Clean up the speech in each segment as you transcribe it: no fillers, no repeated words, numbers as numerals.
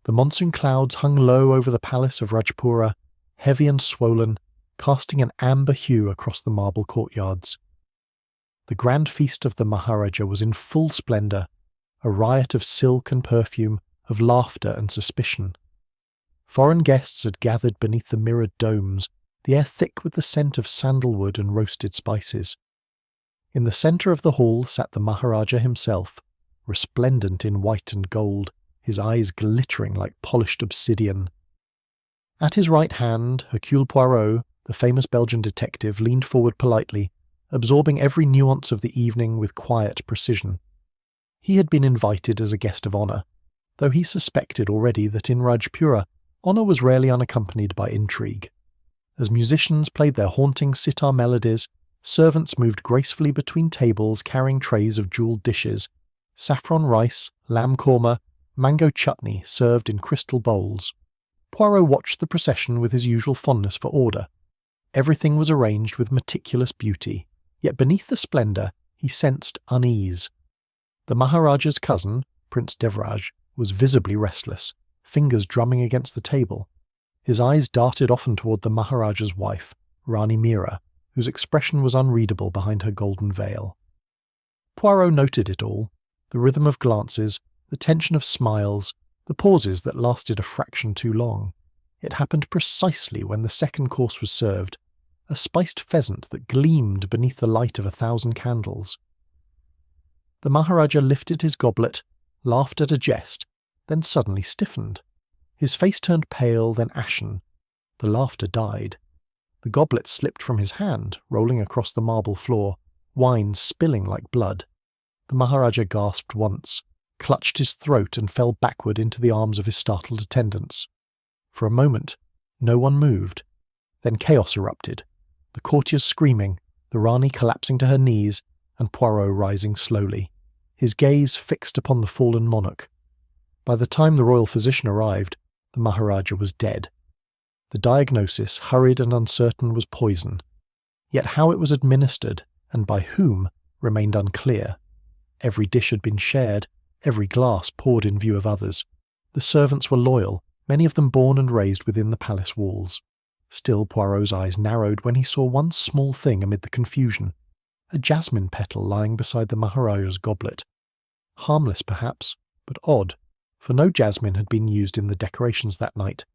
The monsoon clouds hung low over the palace of Rajpura, heavy and swollen, casting an amber hue across the marble courtyards. The grand feast of the Maharaja was in full splendour, a riot of silk and perfume, of laughter and suspicion. Foreign guests had gathered beneath the mirrored domes, the air thick with the scent of sandalwood and roasted spices. In the centre of the hall sat the Maharaja himself, resplendent in white and gold, his eyes glittering like polished obsidian. At his right hand, Hercule Poirot, the famous Belgian detective, leaned forward politely, absorbing every nuance of the evening with quiet precision. He had been invited as a guest of honour, though he suspected already that in Rajpura, honour was rarely unaccompanied by intrigue. As musicians played their haunting sitar melodies, servants moved gracefully between tables carrying trays of jewelled dishes, saffron rice, lamb korma, mango chutney served in crystal bowls. Poirot watched the procession with his usual fondness for order. Everything was arranged with meticulous beauty, yet beneath the splendour he sensed unease. The Maharaja's cousin, Prince Devraj, was visibly restless, fingers drumming against the table. His eyes darted often toward the Maharaja's wife, Rani Mira, whose expression was unreadable behind her golden veil. Poirot noted it all, the rhythm of glances, the tension of smiles, the pauses that lasted a fraction too long. It happened precisely when the second course was served, a spiced pheasant that gleamed beneath the light of 1,000 candles. The Maharaja lifted his goblet, laughed at a jest, then suddenly stiffened. His face turned pale, then ashen. The laughter died. The goblet slipped from his hand, rolling across the marble floor, wine spilling like blood. The Maharaja gasped once, clutched his throat and fell backward into the arms of his startled attendants. For a moment, no one moved. Then chaos erupted, the courtiers screaming, the Rani collapsing to her knees, and Poirot rising slowly, his gaze fixed upon the fallen monarch. By the time the royal physician arrived, the Maharaja was dead. The diagnosis, hurried and uncertain, was poison. Yet how it was administered, and by whom, remained unclear. Every dish had been shared, every glass poured in view of others. The servants were loyal, many of them born and raised within the palace walls. Still Poirot's eyes narrowed when he saw one small thing amid the confusion, a jasmine petal lying beside the Maharaja's goblet. Harmless perhaps, but odd, for no jasmine had been used in the decorations that night.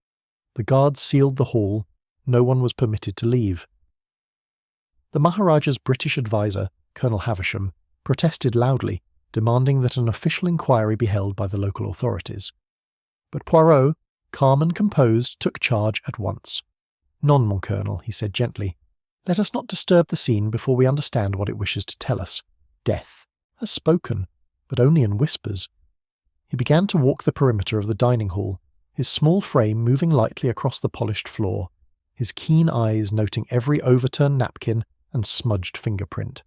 The guards sealed the hall, no one was permitted to leave. The Maharaja's British adviser, Colonel Havisham, protested loudly, demanding that an official inquiry be held by the local authorities. But Poirot, calm and composed, took charge at once. "Non, mon colonel," he said gently. "Let us not disturb the scene before we understand what it wishes to tell us. Death has spoken, but only in whispers." He began to walk the perimeter of the dining hall, his small frame moving lightly across the polished floor, his keen eyes noting every overturned napkin and smudged fingerprint.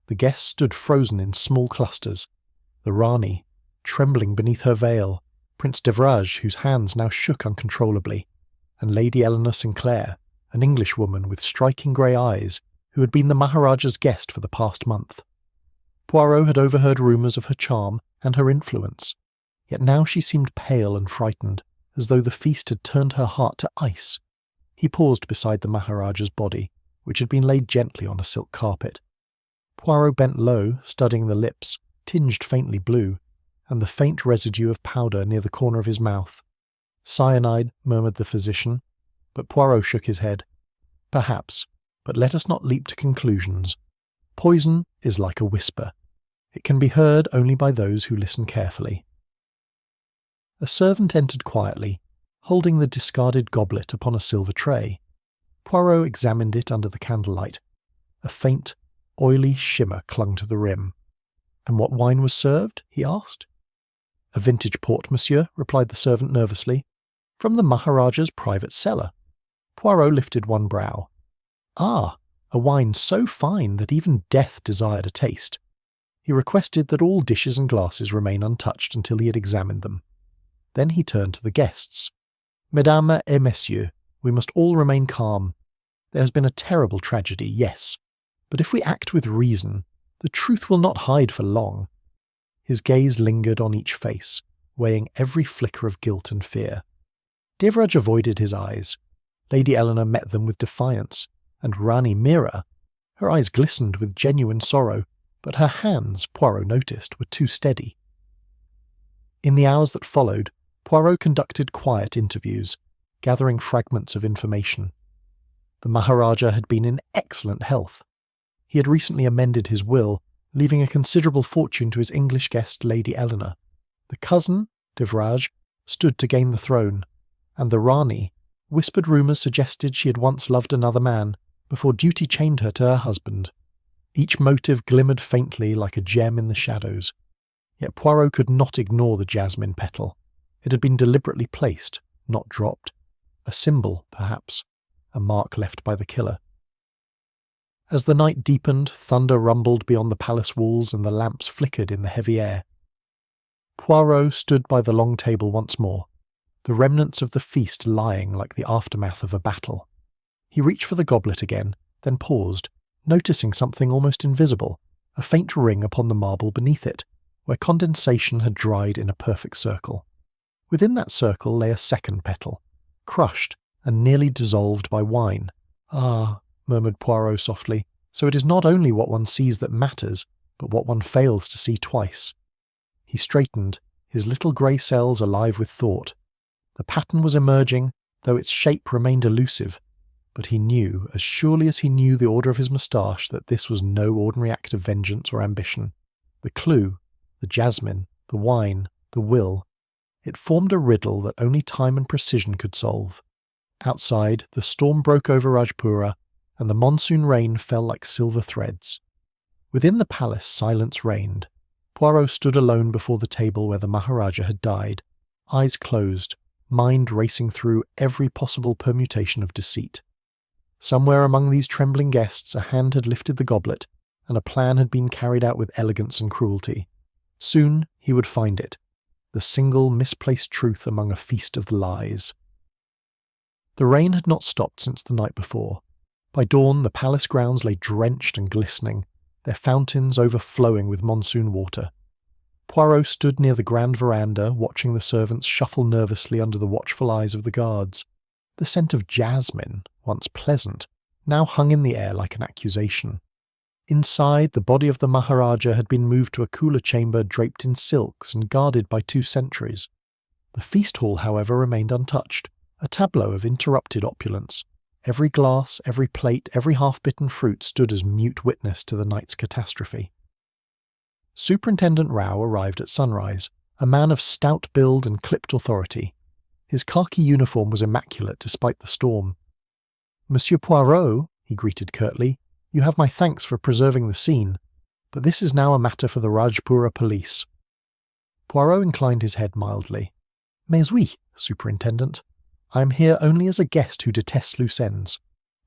The guests stood frozen in small clusters. The Rani, trembling beneath her veil, Prince Devraj, whose hands now shook uncontrollably, and Lady Eleanor Sinclair, an Englishwoman with striking grey eyes, who had been the Maharaja's guest for the past month. Poirot had overheard rumours of her charm and her influence, yet now she seemed pale and frightened, as though the feast had turned her heart to ice. He paused beside the Maharaja's body, which had been laid gently on a silk carpet. Poirot bent low, studying the lips, tinged faintly blue, and the faint residue of powder near the corner of his mouth. "Cyanide," murmured the physician, but Poirot shook his head. "Perhaps, but let us not leap to conclusions. Poison is like a whisper. It can be heard only by those who listen carefully." A servant entered quietly, holding the discarded goblet upon a silver tray. Poirot examined it under the candlelight. A faint, oily shimmer clung to the rim. "And what wine was served?" he asked. "A vintage port, monsieur," replied the servant nervously. "From the Maharaja's private cellar." Poirot lifted one brow. "Ah, a wine so fine that even death desired a taste." He requested that all dishes and glasses remain untouched until he had examined them. Then he turned to the guests. "Mesdames et messieurs, we must all remain calm. There has been a terrible tragedy, yes, but if we act with reason, the truth will not hide for long." His gaze lingered on each face, weighing every flicker of guilt and fear. Devraj avoided his eyes. Lady Eleanor met them with defiance, and Rani Mira, her eyes glistened with genuine sorrow, but her hands, Poirot noticed, were too steady. In the hours that followed, Poirot conducted quiet interviews, gathering fragments of information. The Maharaja had been in excellent health. He had recently amended his will, leaving a considerable fortune to his English guest Lady Eleanor. The cousin, Devraj, stood to gain the throne, and the Rani, whispered rumours suggested she had once loved another man, before duty chained her to her husband. Each motive glimmered faintly like a gem in the shadows. Yet Poirot could not ignore the jasmine petal. It had been deliberately placed, not dropped. A symbol, perhaps, a mark left by the killer. As the night deepened, thunder rumbled beyond the palace walls and the lamps flickered in the heavy air. Poirot stood by the long table once more, the remnants of the feast lying like the aftermath of a battle. He reached for the goblet again, then paused, noticing something almost invisible, a faint ring upon the marble beneath it, where condensation had dried in a perfect circle. Within that circle lay a second petal, crushed and nearly dissolved by wine. "Ah," murmured Poirot softly, "so it is not only what one sees that matters, but what one fails to see twice." He straightened, his little grey cells alive with thought. The pattern was emerging, though its shape remained elusive, but he knew, as surely as he knew the order of his moustache, that this was no ordinary act of vengeance or ambition. The clue, the jasmine, the wine, the will, it formed a riddle that only time and precision could solve. Outside, the storm broke over Rajpura, and the monsoon rain fell like silver threads. Within the palace, silence reigned. Poirot stood alone before the table where the Maharaja had died, eyes closed, mind racing through every possible permutation of deceit. Somewhere among these trembling guests a hand had lifted the goblet, and a plan had been carried out with elegance and cruelty. Soon he would find it, the single misplaced truth among a feast of lies. The rain had not stopped since the night before. By dawn the palace grounds lay drenched and glistening, their fountains overflowing with monsoon water. Poirot stood near the grand veranda, watching the servants shuffle nervously under the watchful eyes of the guards. The scent of jasmine, once pleasant, now hung in the air like an accusation. Inside, the body of the Maharaja had been moved to a cooler chamber draped in silks and guarded by 2 sentries. The feast hall, however, remained untouched, a tableau of interrupted opulence. Every glass, every plate, every half-bitten fruit stood as mute witness to the night's catastrophe. Superintendent Rao arrived at sunrise, a man of stout build and clipped authority. His khaki uniform was immaculate despite the storm. "Monsieur Poirot," he greeted curtly, "you have my thanks for preserving the scene, but this is now a matter for the Rajpura police." Poirot inclined his head mildly. "Mais oui, Superintendent. I am here only as a guest who detests loose ends.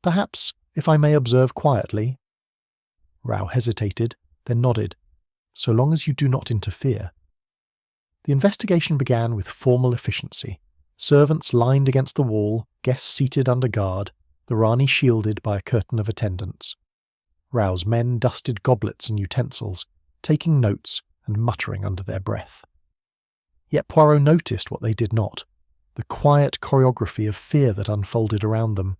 Perhaps, if I may observe quietly." Rao hesitated, then nodded. "So long as you do not interfere." The investigation began with formal efficiency. Servants lined against the wall, guests seated under guard, the Rani shielded by a curtain of attendants. Rao's men dusted goblets and utensils, taking notes and muttering under their breath. Yet Poirot noticed what they did not, the quiet choreography of fear that unfolded around them.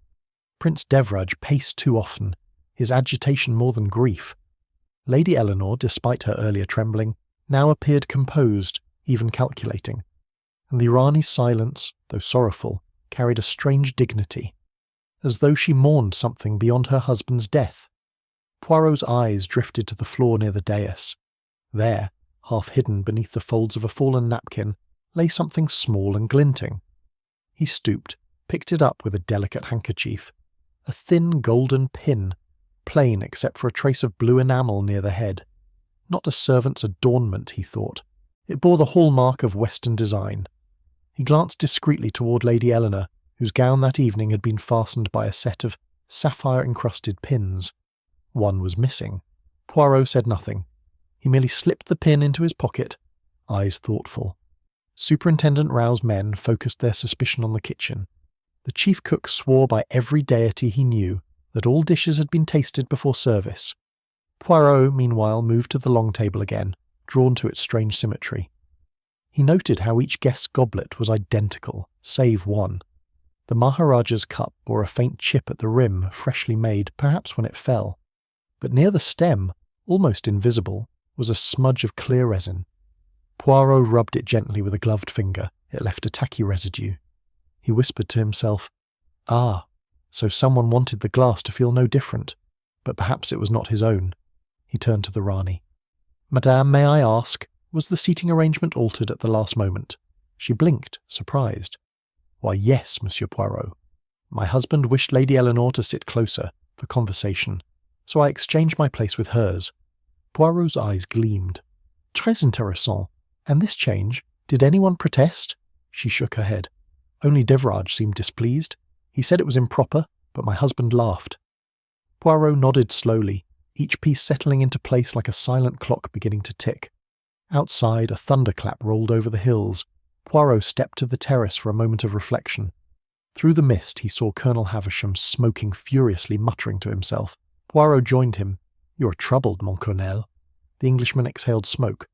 Prince Devraj paced too often, his agitation more than grief. Lady Eleanor, despite her earlier trembling, now appeared composed, even calculating, and the Rani's silence, though sorrowful, carried a strange dignity, as though she mourned something beyond her husband's death. Poirot's eyes drifted to the floor near the dais. There, half hidden beneath the folds of a fallen napkin, lay something small and glinting. He stooped, picked it up with a delicate handkerchief. A thin golden pin, plain except for a trace of blue enamel near the head. Not a servant's adornment, he thought. It bore the hallmark of Western design. He glanced discreetly toward Lady Eleanor, whose gown that evening had been fastened by a set of sapphire-encrusted pins. One was missing. Poirot said nothing. He merely slipped the pin into his pocket, eyes thoughtful. Superintendent Rao's men focused their suspicion on the kitchen. The chief cook swore by every deity he knew that all dishes had been tasted before service. Poirot, meanwhile, moved to the long table again, drawn to its strange symmetry. He noted how each guest's goblet was identical, save one. The Maharaja's cup bore a faint chip at the rim, freshly made, perhaps when it fell. But near the stem, almost invisible, was a smudge of clear resin. Poirot rubbed it gently with a gloved finger. It left a tacky residue. He whispered to himself, "Ah, so someone wanted the glass to feel no different, but perhaps it was not his own." He turned to the Rani. "Madame, may I ask, was the seating arrangement altered at the last moment?" She blinked, surprised. "Why, yes, Monsieur Poirot. My husband wished Lady Eleanor to sit closer, for conversation, so I exchanged my place with hers." Poirot's eyes gleamed. "Très intéressant. And this change, did anyone protest?" She shook her head. "Only Devraj seemed displeased. He said it was improper, but my husband laughed." Poirot nodded slowly, each piece settling into place like a silent clock beginning to tick. Outside, a thunderclap rolled over the hills. Poirot stepped to the terrace for a moment of reflection. Through the mist he saw Colonel Havisham smoking furiously, muttering to himself. Poirot joined him. "You are troubled, mon colonel." The Englishman exhaled smoke.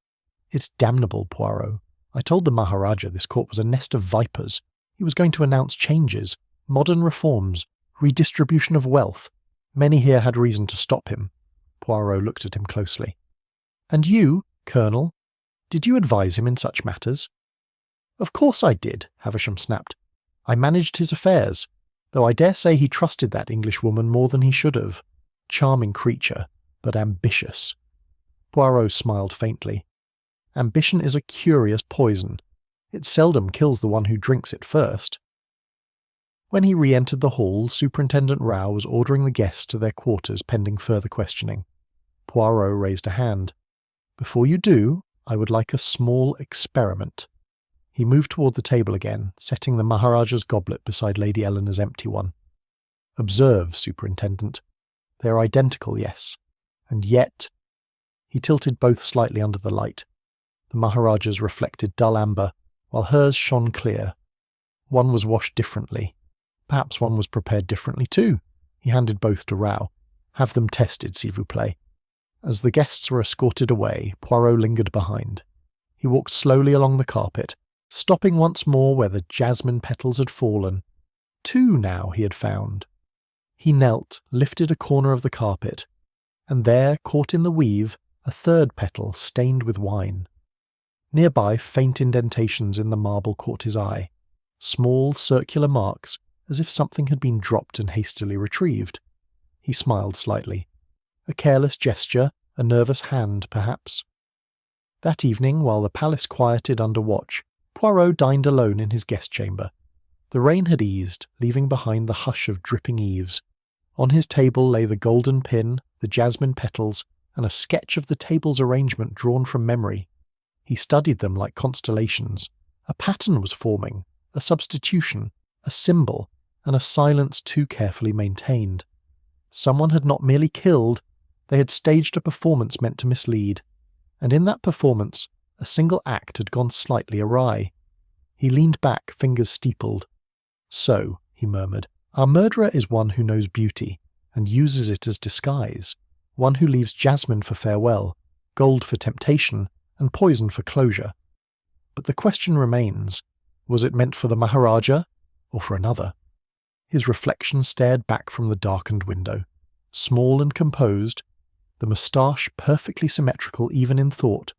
"It's damnable, Poirot. I told the Maharaja this court was a nest of vipers. He was going to announce changes, modern reforms, redistribution of wealth. Many here had reason to stop him." Poirot looked at him closely. "And you, Colonel, did you advise him in such matters?" "Of course I did," Havisham snapped. "I managed his affairs, though I dare say he trusted that Englishwoman more than he should have. Charming creature, but ambitious." Poirot smiled faintly. "Ambition is a curious poison. It seldom kills the one who drinks it first." When he re-entered the hall, Superintendent Rao was ordering the guests to their quarters pending further questioning. Poirot raised a hand. "Before you do, I would like a small experiment." He moved toward the table again, setting the Maharaja's goblet beside Lady Eleanor's empty one. "Observe, Superintendent. They are identical, yes. And yet—" He tilted both slightly under the light. The Maharaja's reflected dull amber, while hers shone clear. One was washed differently. Perhaps one was prepared differently too. He handed both to Rao. "Have them tested, s'il vous plaît." As the guests were escorted away, Poirot lingered behind. He walked slowly along the carpet, stopping once more where the jasmine petals had fallen. 2 now he had found. He knelt, lifted a corner of the carpet, and there, caught in the weave, a 3rd petal stained with wine. Nearby, faint indentations in the marble caught his eye, small circular marks as if something had been dropped and hastily retrieved. He smiled slightly. A careless gesture, a nervous hand, perhaps. That evening, while the palace quieted under watch, Poirot dined alone in his guest chamber. The rain had eased, leaving behind the hush of dripping eaves. On his table lay the golden pin, the jasmine petals, and a sketch of the table's arrangement drawn from memory. He studied them like constellations. A pattern was forming, a substitution, a symbol, and a silence too carefully maintained. Someone had not merely killed, they had staged a performance meant to mislead, and in that performance a single act had gone slightly awry. He leaned back, fingers steepled. "So," he murmured, "our murderer is one who knows beauty, and uses it as disguise, one who leaves jasmine for farewell, gold for temptation, and poison for closure. But the question remains, was it meant for the Maharaja, or for another?" His reflection stared back from the darkened window, small and composed, the moustache perfectly symmetrical even in thought.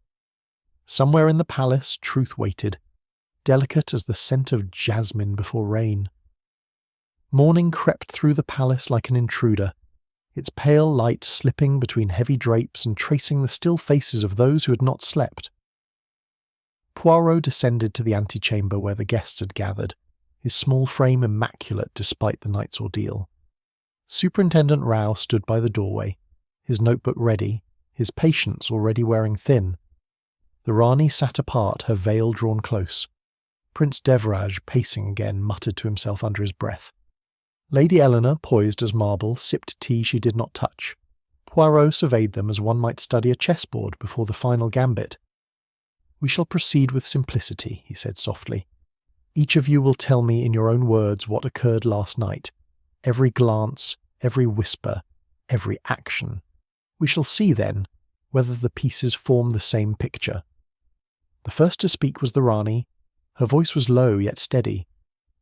Somewhere in the palace, truth waited, delicate as the scent of jasmine before rain. Morning crept through the palace like an intruder, its pale light slipping between heavy drapes and tracing the still faces of those who had not slept. Poirot descended to the antechamber where the guests had gathered, his small frame immaculate despite the night's ordeal. Superintendent Rao stood by the doorway, his notebook ready, his patience already wearing thin. The Rani sat apart, her veil drawn close. Prince Devraj, pacing again, muttered to himself under his breath. Lady Eleanor, poised as marble, sipped tea she did not touch. Poirot surveyed them as one might study a chessboard before the final gambit. "We shall proceed with simplicity," he said softly. "Each of you will tell me in your own words what occurred last night. Every glance, every whisper, every action. We shall see, then, whether the pieces form the same picture." The first to speak was the Rani. Her voice was low yet steady.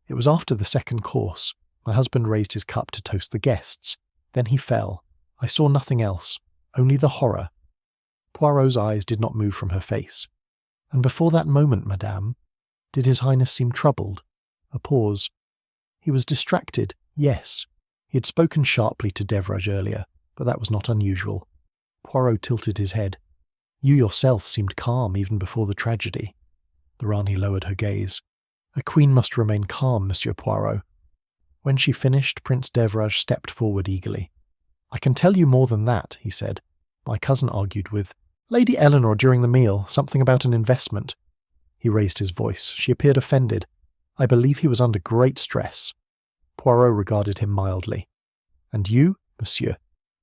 It was after the second course. My husband raised his cup to toast the guests. Then he fell. I saw nothing else, only the horror. Poirot's eyes did not move from her face. And before that moment, madame, did His Highness seem troubled? A pause. He was distracted, yes. He had spoken sharply to Devrage earlier, but that was not unusual. Poirot tilted his head. You yourself seemed calm even before the tragedy. The Rani lowered her gaze. A queen must remain calm, Monsieur Poirot. When she finished, Prince Devrage stepped forward eagerly. I can tell you more than that, he said. My cousin argued with Lady Eleanor during the meal, something about an investment. He raised his voice. She appeared offended. I believe he was under great stress. Poirot regarded him mildly. And you, monsieur,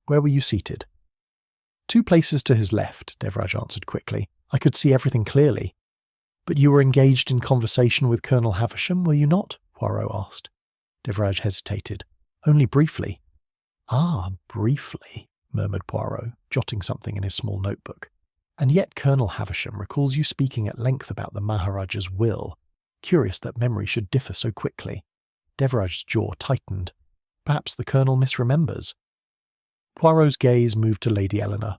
where were you seated? 2 places to his left, Devrage answered quickly. I could see everything clearly. But you were engaged in conversation with Colonel Havisham, were you not? Poirot asked. Devrage hesitated. Only briefly. Ah, briefly, murmured Poirot, jotting something in his small notebook. And yet Colonel Havisham recalls you speaking at length about the Maharaja's will. Curious that memory should differ so quickly. Devrage's jaw tightened. Perhaps the Colonel misremembers. Poirot's gaze moved to Lady Eleanor.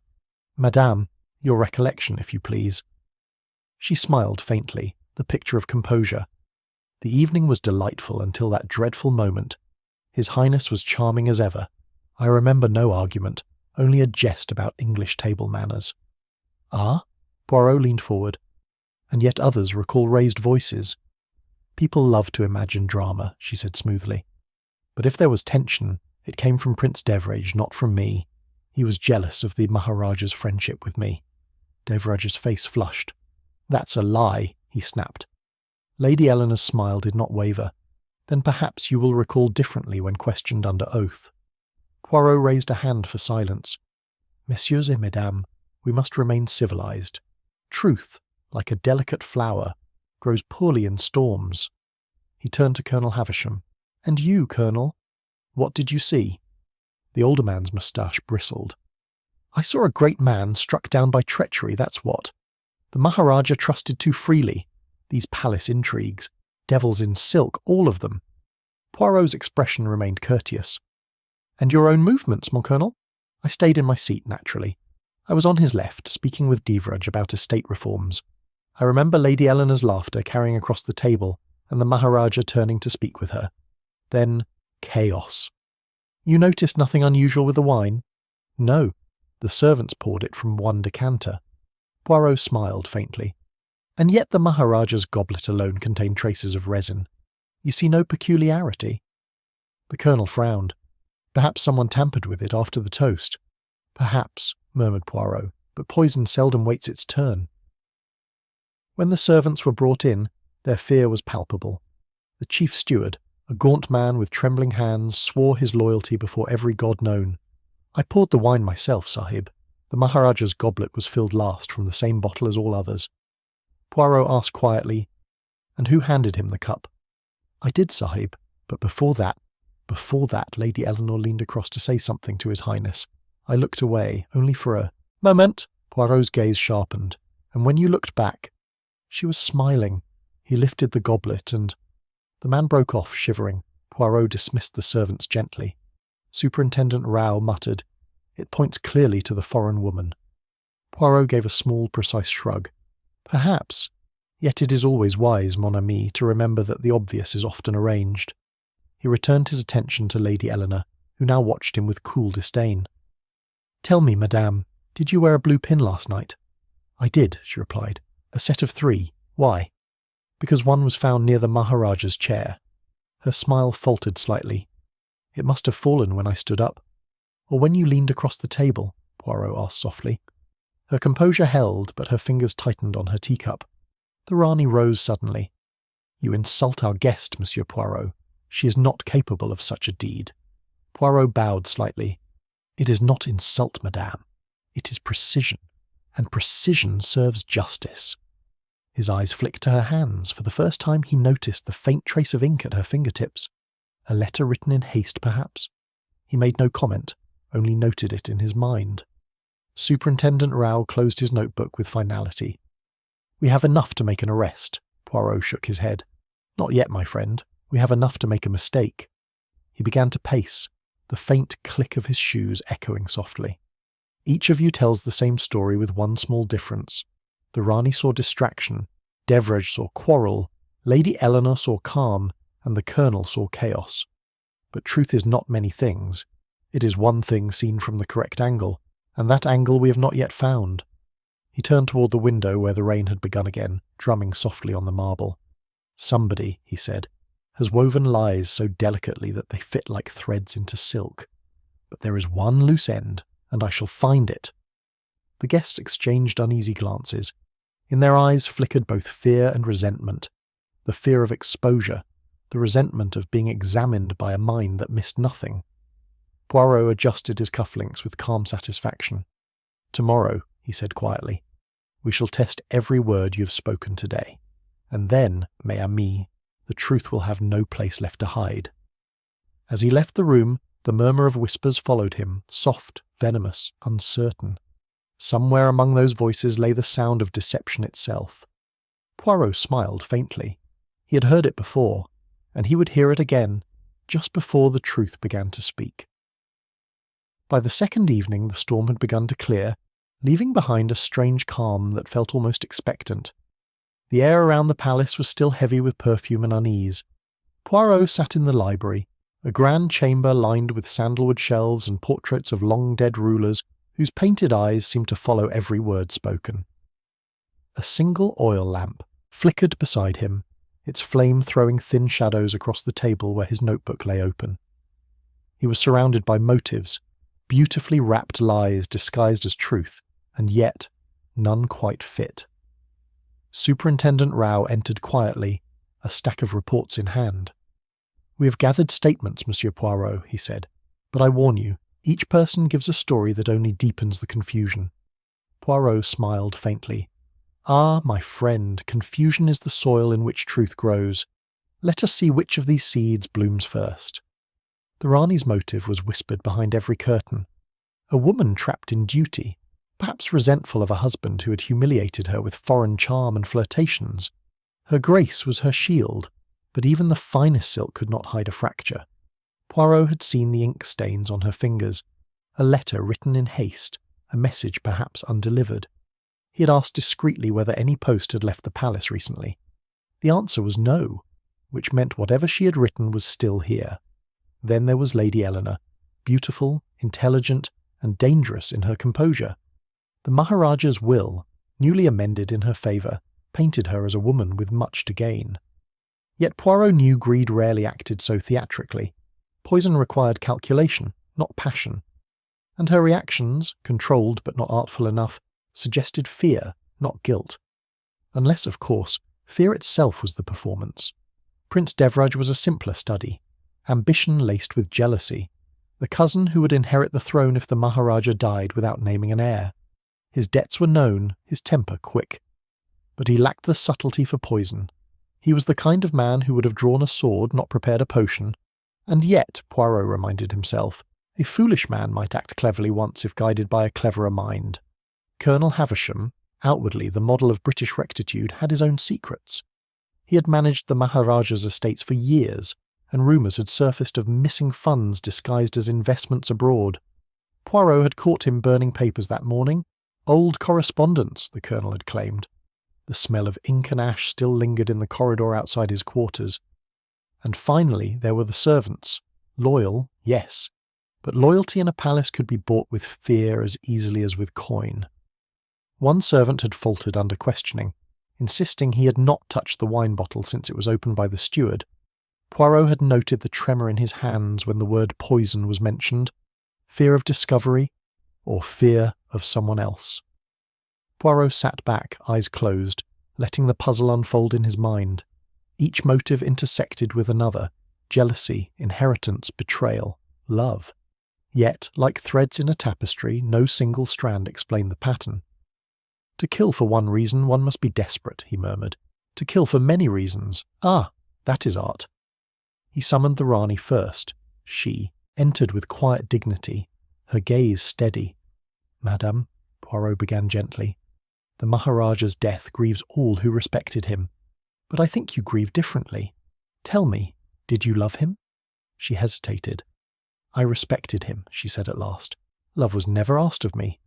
Madame, your recollection, if you please. She smiled faintly, the picture of composure. The evening was delightful until that dreadful moment. His Highness was charming as ever. I remember no argument, only a jest about English table manners. Ah? Poirot leaned forward. And yet others recall raised voices. People love to imagine drama, she said smoothly. But if there was tension, it came from Prince Devrage, not from me. He was jealous of the Maharaja's friendship with me. Devrage's face flushed. That's a lie, he snapped. Lady Eleanor's smile did not waver. Then perhaps you will recall differently when questioned under oath. Poirot raised a hand for silence. Messieurs et mesdames, we must remain civilized. Truth, like a delicate flower, grows poorly in storms. He turned to Colonel Havisham. And you, Colonel? What did you see? The older man's moustache bristled. I saw a great man struck down by treachery, that's what. The Maharaja trusted too freely. These palace intrigues, devils in silk, all of them. Poirot's expression remained courteous. And your own movements, mon colonel? I stayed in my seat, naturally. I was on his left, speaking with Devrage about estate reforms. I remember Lady Eleanor's laughter carrying across the table, and the Maharaja turning to speak with her. Then, chaos. You noticed nothing unusual with the wine? No. The servants poured it from one decanter. Poirot smiled faintly. And yet the Maharaja's goblet alone contained traces of resin. You see no peculiarity? The colonel frowned. Perhaps someone tampered with it after the toast. Perhaps, murmured Poirot, but poison seldom waits its turn. When the servants were brought in, their fear was palpable. The chief steward, a gaunt man with trembling hands, swore his loyalty before every god known. I poured the wine myself, Sahib. The Maharaja's goblet was filled last from the same bottle as all others. Poirot asked quietly, and who handed him the cup? I did, Sahib, but before that, Lady Eleanor leaned across to say something to His Highness. I looked away, only for a moment. Poirot's gaze sharpened, and when you looked back, she was smiling. He lifted the goblet and... The man broke off, shivering. Poirot dismissed the servants gently. Superintendent Rao muttered, It points clearly to the foreign woman. Poirot gave a small, precise shrug. Perhaps. Yet it is always wise, mon ami, to remember that the obvious is often arranged. He returned his attention to Lady Eleanor, who now watched him with cool disdain. Tell me, madame, did you wear a blue pin last night? I did, she replied. A set of 3. Why? Because one was found near the Maharaja's chair. Her smile faltered slightly. It must have fallen when I stood up. Or when you leaned across the table, Poirot asked softly. Her composure held, but her fingers tightened on her teacup. The Rani rose suddenly. You insult our guest, Monsieur Poirot. She is not capable of such a deed. Poirot bowed slightly. It is not insult, madame. It is precision, and precision serves justice. His eyes flicked to her hands. For the first time he noticed the faint trace of ink at her fingertips. A letter written in haste, perhaps? He made no comment, only noted it in his mind. Superintendent Rao closed his notebook with finality. "We have enough to make an arrest." Poirot shook his head. "Not yet, my friend. We have enough to make a mistake." He began to pace, the faint click of his shoes echoing softly. "Each of you tells the same story with one small difference. The Rani saw distraction, Devraj saw quarrel, Lady Eleanor saw calm, and the Colonel saw chaos. But truth is not many things. It is one thing seen from the correct angle, and that angle we have not yet found." He turned toward the window where the rain had begun again, drumming softly on the marble. "Somebody," he said, "has woven lies so delicately that they fit like threads into silk. But there is one loose end, and I shall find it." The guests exchanged uneasy glances. In their eyes flickered both fear and resentment, the fear of exposure, the resentment of being examined by a mind that missed nothing. Poirot adjusted his cufflinks with calm satisfaction. "Tomorrow," he said quietly, "we shall test every word you have spoken today, and then, mes amis, the truth will have no place left to hide." As he left the room, the murmur of whispers followed him, soft, venomous, uncertain. Somewhere among those voices lay the sound of deception itself. Poirot smiled faintly. He had heard it before, and he would hear it again, just before the truth began to speak. By the second evening the storm had begun to clear, leaving behind a strange calm that felt almost expectant. The air around the palace was still heavy with perfume and unease. Poirot sat in the library, a grand chamber lined with sandalwood shelves and portraits of long-dead rulers whose painted eyes seemed to follow every word spoken. A single oil lamp flickered beside him, its flame throwing thin shadows across the table where his notebook lay open. He was surrounded by motives, beautifully wrapped lies disguised as truth, and yet none quite fit. Superintendent Rao entered quietly, a stack of reports in hand. "We have gathered statements, Monsieur Poirot," he said, "but I warn you, each person gives a story that only deepens the confusion." Poirot smiled faintly. "Ah, my friend, confusion is the soil in which truth grows. Let us see which of these seeds blooms first." The Rani's motive was whispered behind every curtain. A woman trapped in duty, perhaps resentful of a husband who had humiliated her with foreign charm and flirtations. Her grace was her shield, but even the finest silk could not hide a fracture. Poirot had seen the ink stains on her fingers, a letter written in haste, a message perhaps undelivered. He had asked discreetly whether any post had left the palace recently. The answer was no, which meant whatever she had written was still here. Then there was Lady Eleanor, beautiful, intelligent, and dangerous in her composure. The Maharaja's will, newly amended in her favour, painted her as a woman with much to gain. Yet Poirot knew greed rarely acted so theatrically. Poison required calculation, not passion. And her reactions, controlled but not artful enough, suggested fear, not guilt. Unless, of course, fear itself was the performance. Prince Devraj was a simpler study, ambition laced with jealousy, the cousin who would inherit the throne if the Maharaja died without naming an heir. His debts were known, his temper quick. But he lacked the subtlety for poison. He was the kind of man who would have drawn a sword, not prepared a potion. And yet, Poirot reminded himself, a foolish man might act cleverly once if guided by a cleverer mind. Colonel Havisham, outwardly the model of British rectitude, had his own secrets. He had managed the Maharaja's estates for years, and rumours had surfaced of missing funds disguised as investments abroad. Poirot had caught him burning papers that morning. Old correspondence, the colonel had claimed. The smell of ink and ash still lingered in the corridor outside his quarters. And finally there were the servants. Loyal, yes, but loyalty in a palace could be bought with fear as easily as with coin. One servant had faltered under questioning, insisting he had not touched the wine bottle since it was opened by the steward. Poirot had noted the tremor in his hands when the word poison was mentioned. Fear of discovery, or fear of someone else. Poirot sat back, eyes closed, letting the puzzle unfold in his mind. Each motive intersected with another: jealousy, inheritance, betrayal, love. Yet, like threads in a tapestry, no single strand explained the pattern. "To kill for one reason, one must be desperate," he murmured. "To kill for many reasons, that is art." He summoned the Rani first. She entered with quiet dignity, her gaze steady. "Madame," Poirot began gently, The Maharaja's death grieves all who respected him. But I think you grieve differently. Tell me, did you love him?" She hesitated. "I respected him," she said at last. "Love was never asked of me."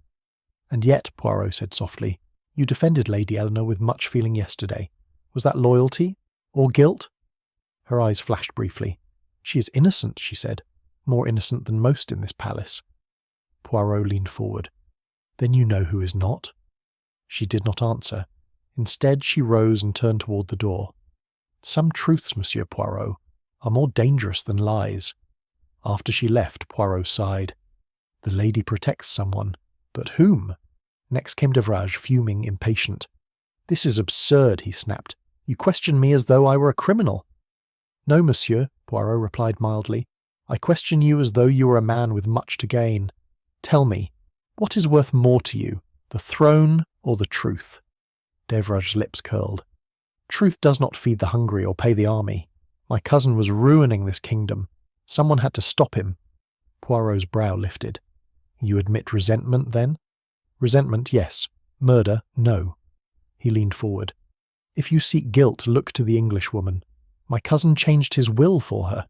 "And yet," Poirot said softly, "you defended Lady Eleanor with much feeling yesterday. Was that loyalty? Or guilt?" Her eyes flashed briefly. "She is innocent," she said. "More innocent than most in this palace." Poirot leaned forward. "Then you know who is not?" She did not answer. Instead, she rose and turned toward the door. "Some truths, Monsieur Poirot, are more dangerous than lies." After she left, Poirot sighed. "The lady protects someone. But whom?" Next came Devrage, fuming, impatient. "This is absurd," he snapped. "You question me as though I were a criminal." "No, monsieur," Poirot replied mildly. "I question you as though you were a man with much to gain. Tell me, what is worth more to you, the throne or the truth?" Devrage's lips curled. "Truth does not feed the hungry or pay the army. My cousin was ruining this kingdom. Someone had to stop him." Poirot's brow lifted. "You admit resentment, then?" "Resentment, yes. Murder, no." He leaned forward. "If you seek guilt, look to the Englishwoman. My cousin changed his will for her.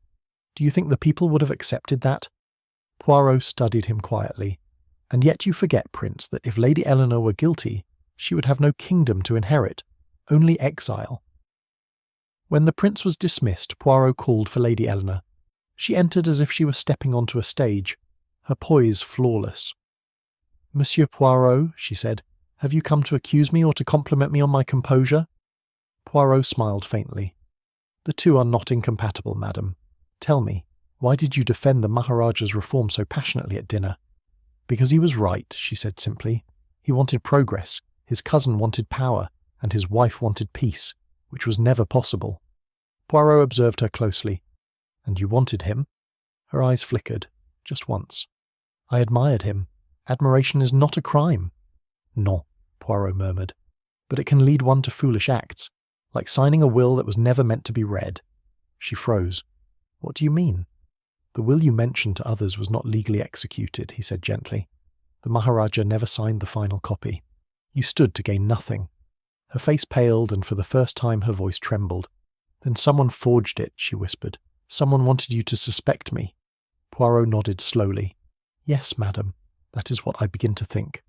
Do you think the people would have accepted that?" Poirot studied him quietly. "And yet you forget, Prince, that if Lady Eleanor were guilty, she would have no kingdom to inherit, only exile." When the Prince was dismissed, Poirot called for Lady Eleanor. She entered as if she were stepping onto a stage, her poise flawless. "Monsieur Poirot," she said, "have you come to accuse me or to compliment me on my composure?" Poirot smiled faintly. "The two are not incompatible, madam. Tell me, why did you defend the Maharaja's reform so passionately at dinner?" "Because he was right," she said simply. "He wanted progress, his cousin wanted power, and his wife wanted peace, which was never possible." Poirot observed her closely. "And you wanted him?" Her eyes flickered, just once. "I admired him. Admiration is not a crime." "Non," Poirot murmured. "But it can lead one to foolish acts, like signing a will that was never meant to be read." She froze. "What do you mean?" "The will you mentioned to others was not legally executed," he said gently. "The Maharaja never signed the final copy. You stood to gain nothing." Her face paled, and for the first time her voice trembled. "Then someone forged it," she whispered. "Someone wanted you to suspect me." Poirot nodded slowly. "Yes, madam, that is what I begin to think."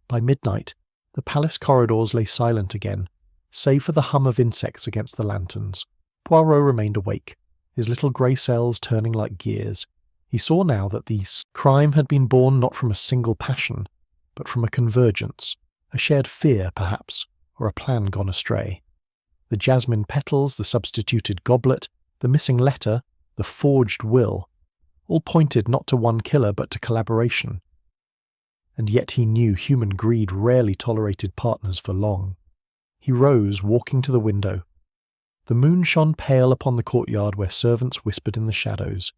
By midnight, the palace corridors lay silent again, save for the hum of insects against the lanterns. Poirot remained awake, his little grey cells turning like gears. He saw now that the crime had been born not from a single passion, but from a convergence, a shared fear, perhaps, or a plan gone astray. The jasmine petals, the substituted goblet, the missing letter, the forged will, all pointed not to one killer but to collaboration. And yet he knew human greed rarely tolerated partners for long. He rose, walking to the window. The moon shone pale upon the courtyard where servants whispered in the shadows.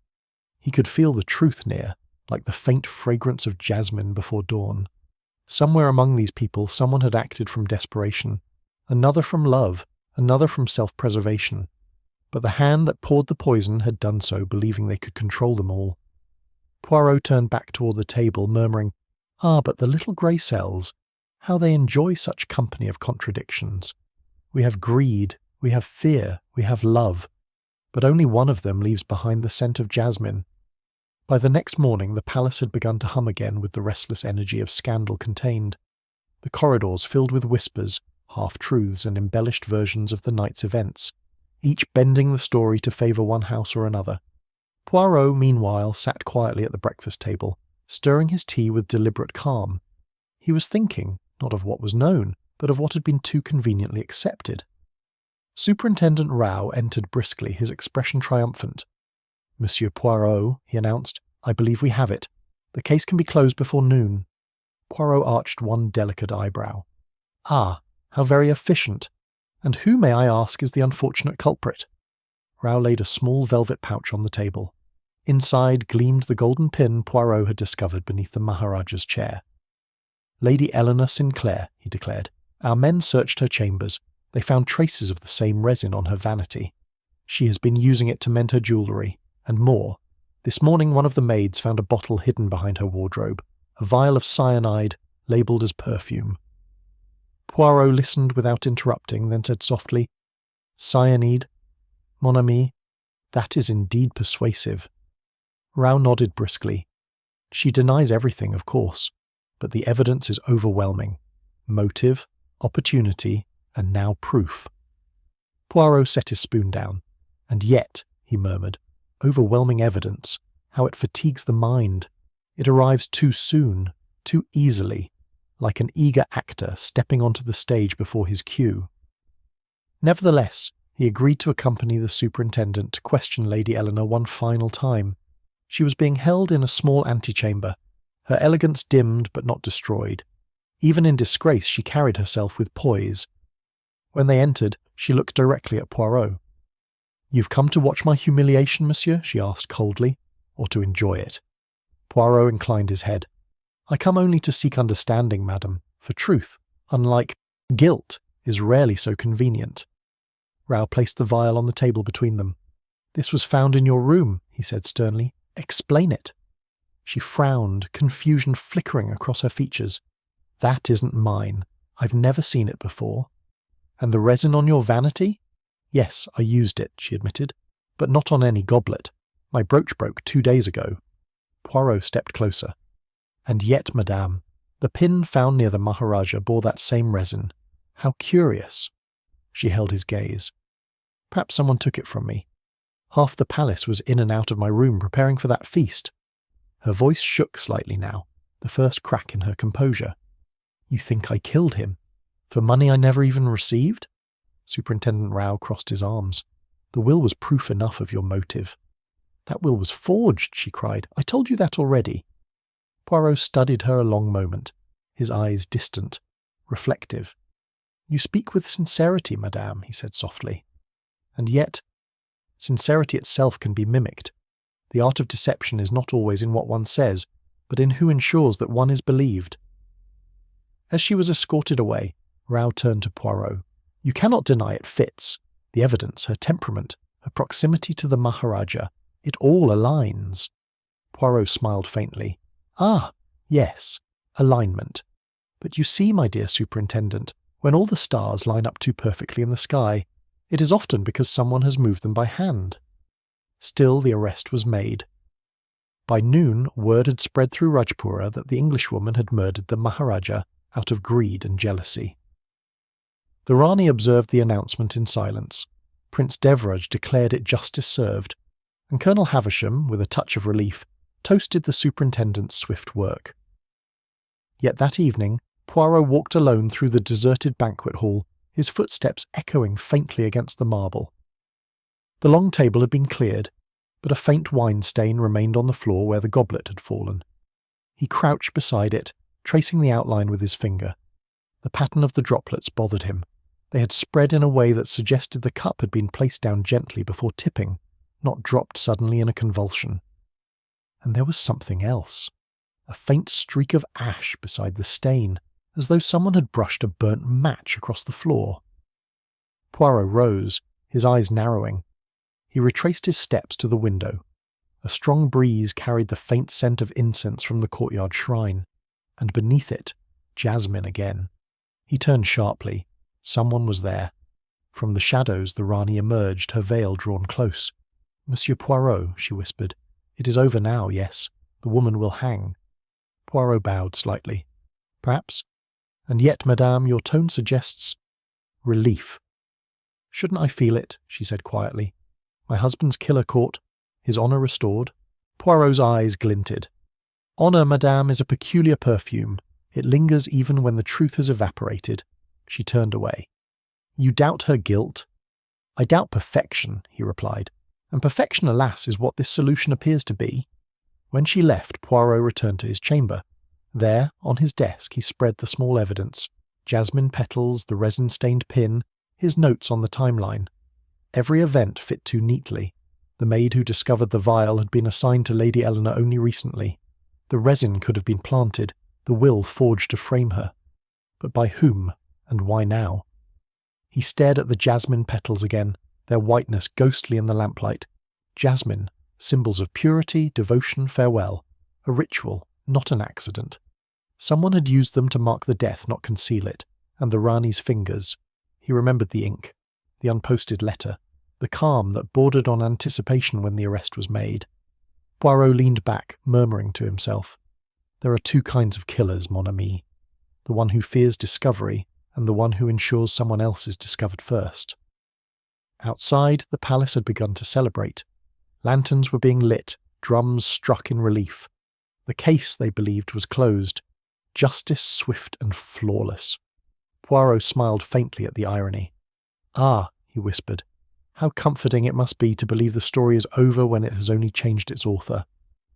He could feel the truth near, like the faint fragrance of jasmine before dawn. Somewhere among these people someone had acted from desperation, another from love, another from self-preservation. But the hand that poured the poison had done so, believing they could control them all. Poirot turned back toward the table, murmuring, "Ah, but the little grey cells, how they enjoy such company of contradictions. We have greed, we have fear, we have love, but only one of them leaves behind the scent of jasmine." By the next morning the palace had begun to hum again with the restless energy of scandal contained. The corridors filled with whispers, half-truths and embellished versions of the night's events, each bending the story to favour one house or another. Poirot, meanwhile, sat quietly at the breakfast table, stirring his tea with deliberate calm. He was thinking, not of what was known, but of what had been too conveniently accepted. Superintendent Rao entered briskly, his expression triumphant. "Monsieur Poirot," he announced, "I believe we have it. The case can be closed before noon." Poirot arched one delicate eyebrow. "Ah, how very efficient. And who, may I ask, is the unfortunate culprit?" Rao laid a small velvet pouch on the table. Inside gleamed the golden pin Poirot had discovered beneath the Maharaja's chair. "Lady Eleanor Sinclair," he declared. "Our men searched her chambers. They found traces of the same resin on her vanity. She has been using it to mend her jewellery, and more. This morning one of the maids found a bottle hidden behind her wardrobe, a vial of cyanide, labelled as perfume." Poirot listened without interrupting, then said softly, "Cyanide, mon ami, that is indeed persuasive." Rao nodded briskly. "She denies everything, of course, but the evidence is overwhelming. Motive, opportunity, and now proof." Poirot set his spoon down. "And yet," he murmured, "overwhelming evidence, how it fatigues the mind. It arrives too soon, too easily, like an eager actor stepping onto the stage before his cue." Nevertheless, he agreed to accompany the superintendent to question Lady Eleanor one final time. She was being held in a small antechamber, her elegance dimmed but not destroyed. Even in disgrace she carried herself with poise. When they entered, she looked directly at Poirot. "You've come to watch my humiliation, monsieur?" she asked coldly, "or to enjoy it?" Poirot inclined his head. "I come only to seek understanding, madam, for truth, unlike guilt, is rarely so convenient." Rao placed the vial on the table between them. "This was found in your room," he said sternly. "Explain it." She frowned, confusion flickering across her features. "That isn't mine. I've never seen it before." "And the resin on your vanity?" "Yes, I used it," she admitted, "but not on any goblet. My brooch broke 2 days ago." Poirot stepped closer. "And yet, madame, the pin found near the Maharaja bore that same resin. How curious." She held his gaze. "Perhaps someone took it from me. Half the palace was in and out of my room preparing for that feast." Her voice shook slightly now, the first crack in her composure. "You think I killed him? For money I never even received?" Superintendent Rao crossed his arms. "The will was proof enough of your motive." "That will was forged," she cried. "I told you that already." Poirot studied her a long moment, his eyes distant, reflective. "You speak with sincerity, madame," he said softly. "And yet, sincerity itself can be mimicked. The art of deception is not always in what one says, but in who ensures that one is believed." As she was escorted away, Rao turned to Poirot. "You cannot deny it fits. The evidence, her temperament, her proximity to the Maharaja, it all aligns." Poirot smiled faintly. "Ah, yes, alignment. But you see, my dear superintendent, when all the stars line up too perfectly in the sky, it is often because someone has moved them by hand." Still, the arrest was made. By noon, word had spread through Rajpura that the Englishwoman had murdered the Maharaja out of greed and jealousy. The Rani observed the announcement in silence. Prince Devraj declared it justice served, and Colonel Havisham, with a touch of relief, toasted the superintendent's swift work. Yet that evening, Poirot walked alone through the deserted banquet hall, his footsteps echoing faintly against the marble. The long table had been cleared, but a faint wine stain remained on the floor where the goblet had fallen. He crouched beside it, tracing the outline with his finger. The pattern of the droplets bothered him. They had spread in a way that suggested the cup had been placed down gently before tipping, not dropped suddenly in a convulsion. And there was something else. A faint streak of ash beside the stain, as though someone had brushed a burnt match across the floor. Poirot rose, his eyes narrowing. He retraced his steps to the window. A strong breeze carried the faint scent of incense from the courtyard shrine, and beneath it, jasmine again. He turned sharply. Someone was there. From the shadows the Rani emerged, her veil drawn close. "Monsieur Poirot," she whispered. "It is over now, yes? The woman will hang." Poirot bowed slightly. "Perhaps. And yet, madame, your tone suggests relief." "Shouldn't I feel it?" she said quietly. "My husband's killer caught, his honour restored." Poirot's eyes glinted. "Honour, madame, is a peculiar perfume. It lingers even when the truth has evaporated." She turned away. "You doubt her guilt?" "I doubt perfection," he replied. "And perfection, alas, is what this solution appears to be." When she left, Poirot returned to his chamber. There, on his desk, he spread the small evidence: jasmine petals, the resin-stained pin, his notes on the timeline. Every event fit too neatly. The maid who discovered the vial had been assigned to Lady Eleanor only recently. The resin could have been planted, the will forged to frame her. But by whom, and why now? He stared at the jasmine petals again, their whiteness ghostly in the lamplight. Jasmine, symbols of purity, devotion, farewell. A ritual, not an accident. Someone had used them to mark the death, not conceal it. and the Rani's fingers. He remembered the ink, the unposted letter, the calm that bordered on anticipation when the arrest was made. Poirot leaned back, murmuring to himself, "There are two kinds of killers, mon ami. The one who fears discovery, and the one who ensures someone else is discovered first." Outside, the palace had begun to celebrate. Lanterns were being lit, drums struck in relief. The case, they believed, was closed. Justice swift and flawless. Poirot smiled faintly at the irony. "Ah," he whispered, "how comforting it must be to believe the story is over when it has only changed its author."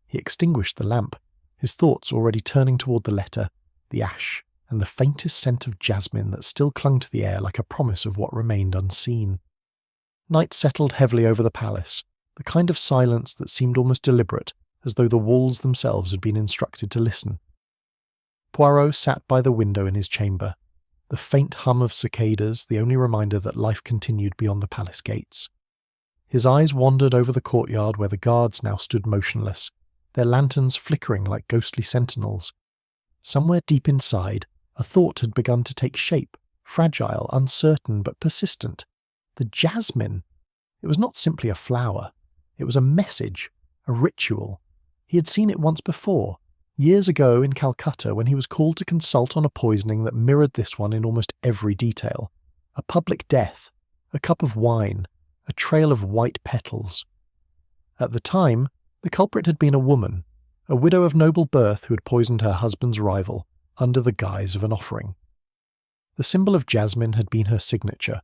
He extinguished the lamp, his thoughts already turning toward the letter, the ash, and the faintest scent of jasmine that still clung to the air like a promise of what remained unseen. Night settled heavily over the palace, the kind of silence that seemed almost deliberate, as though the walls themselves had been instructed to listen. Poirot sat by the window in his chamber, the faint hum of cicadas the only reminder that life continued beyond the palace gates. His eyes wandered over the courtyard where the guards now stood motionless, their lanterns flickering like ghostly sentinels. Somewhere deep inside, a thought had begun to take shape, fragile, uncertain, but persistent. The jasmine! It was not simply a flower. It was a message, a ritual. He had seen it once before, years ago in Calcutta when he was called to consult on a poisoning that mirrored this one in almost every detail. A public death, a cup of wine, a trail of white petals. At the time, the culprit had been a woman, a widow of noble birth who had poisoned her husband's rival, under the guise of an offering. The symbol of jasmine had been her signature,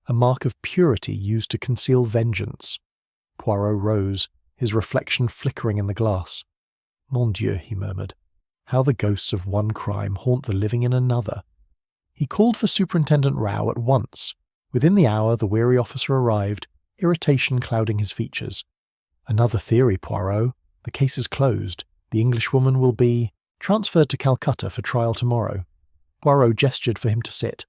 a mark of purity used to conceal vengeance. Poirot rose, his reflection flickering in the glass. "Mon Dieu," he murmured, "how the ghosts of one crime haunt the living in another." He called for Superintendent Rao at once. Within the hour the weary officer arrived, irritation clouding his features. "Another theory, Poirot. The case is closed. The Englishwoman will be transferred to Calcutta for trial tomorrow." Poirot gestured for him to sit.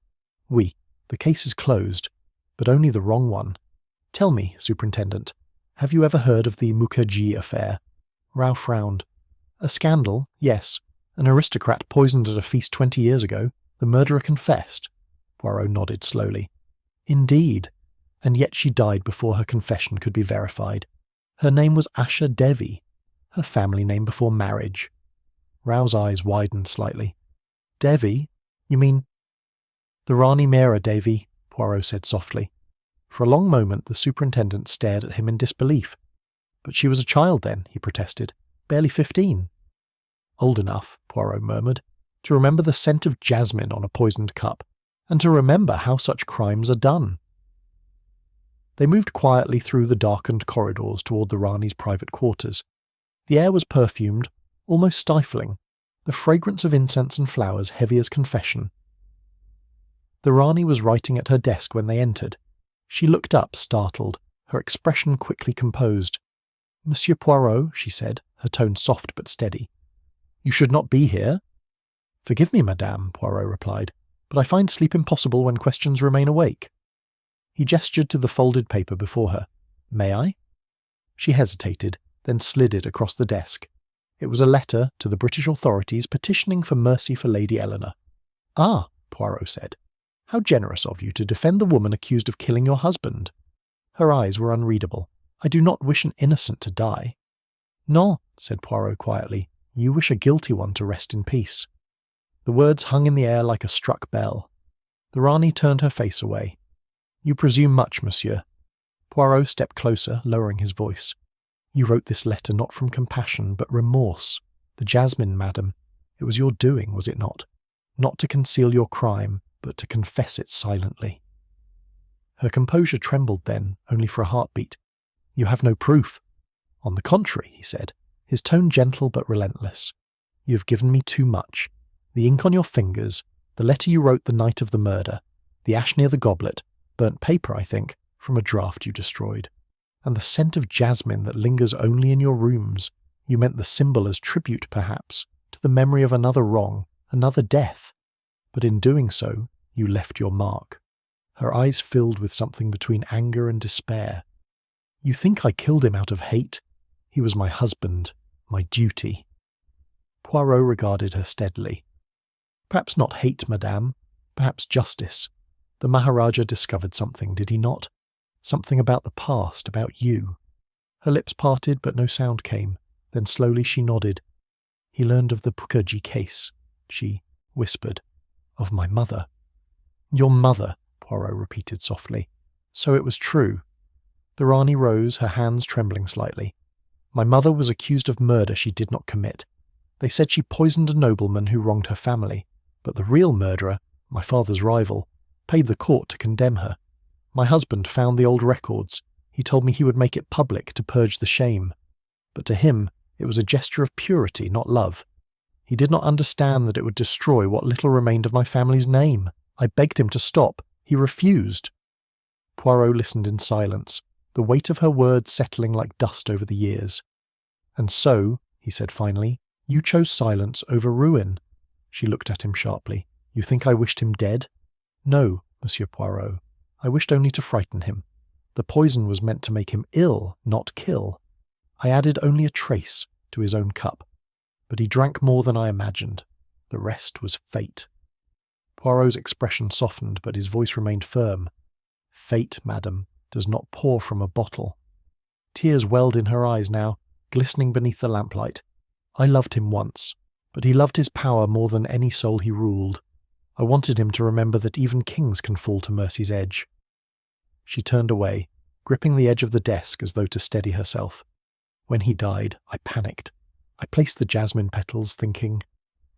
"Oui, the case is closed, but only the wrong one. Tell me, Superintendent, have you ever heard of the Mukherjee affair?" Rao frowned. "A scandal, yes. An aristocrat poisoned at a feast 20 years ago. The murderer confessed." Poirot nodded slowly. "Indeed. And yet she died before her confession could be verified. Her name was Asha Devi, her family name before marriage." Rao's eyes widened slightly. "Devi? You mean—" "The Rani Mera Devi," Poirot said softly. For a long moment the superintendent stared at him in disbelief. "But she was a child then," he protested. "Barely 15. "Old enough," Poirot murmured, "to remember the scent of jasmine on a poisoned cup, and to remember how such crimes are done." They moved quietly through the darkened corridors toward the Rani's private quarters. The air was perfumed, almost stifling, the fragrance of incense and flowers heavy as confession. The Rani was writing at her desk when they entered. She looked up, startled, her expression quickly composed. "Monsieur Poirot," she said, her tone soft but steady. "You should not be here." "Forgive me, madame," Poirot replied, "but I find sleep impossible when questions remain awake." He gestured to the folded paper before her. "May I?" She hesitated, then slid it across the desk. It was a letter to the British authorities petitioning for mercy for Lady Eleanor. "Ah," Poirot said. "How generous of you to defend the woman accused of killing your husband." Her eyes were unreadable. "I do not wish an innocent to die." "Non," said Poirot quietly. "You wish a guilty one to rest in peace." The words hung in the air like a struck bell. The Rani turned her face away. "You presume much, monsieur." Poirot stepped closer, lowering his voice. "You wrote this letter not from compassion, but remorse. The jasmine, madam. It was your doing, was it not? Not to conceal your crime, but to confess it silently." Her composure trembled then, only for a heartbeat. "You have no proof." "On the contrary," he said, his tone gentle but relentless. "You have given me too much. The ink on your fingers, the letter you wrote the night of the murder, the ash near the goblet, burnt paper, I think, from a draft you destroyed, and the scent of jasmine that lingers only in your rooms. You meant the symbol as tribute, perhaps, to the memory of another wrong, another death. But in doing so, you left your mark." Her eyes filled with something between anger and despair. "You think I killed him out of hate? He was my husband, my duty." Poirot regarded her steadily. "Perhaps not hate, madame. Perhaps justice. The Maharaja discovered something, did he not? Something about the past, about you. Her lips parted, but no sound came. Then slowly she nodded. He learned of the Mukherjee case, she whispered. Of my mother. Your mother, Poirot repeated softly. So it was true. The Rani rose, her hands trembling slightly. My mother was accused of murder she did not commit. They said she poisoned a nobleman who wronged her family, but the real murderer, my father's rival, paid the court to condemn her. My husband found the old records. He told me he would make it public to purge the shame. But to him, it was a gesture of purity, not love. He did not understand that it would destroy what little remained of my family's name. I begged him to stop. He refused. Poirot listened in silence, the weight of her words settling like dust over the years. And so, he said finally, you chose silence over ruin. She looked at him sharply. You think I wished him dead? No, Monsieur Poirot. I wished only to frighten him. The poison was meant to make him ill, not kill. I added only a trace to his own cup. But he drank more than I imagined. The rest was fate. Poirot's expression softened, but his voice remained firm. Fate, madam, does not pour from a bottle. Tears welled in her eyes now, glistening beneath the lamplight. I loved him once, but he loved his power more than any soul he ruled. I wanted him to remember that even kings can fall to mercy's edge. She turned away, gripping the edge of the desk as though to steady herself. When he died, I panicked. I placed the jasmine petals, thinking,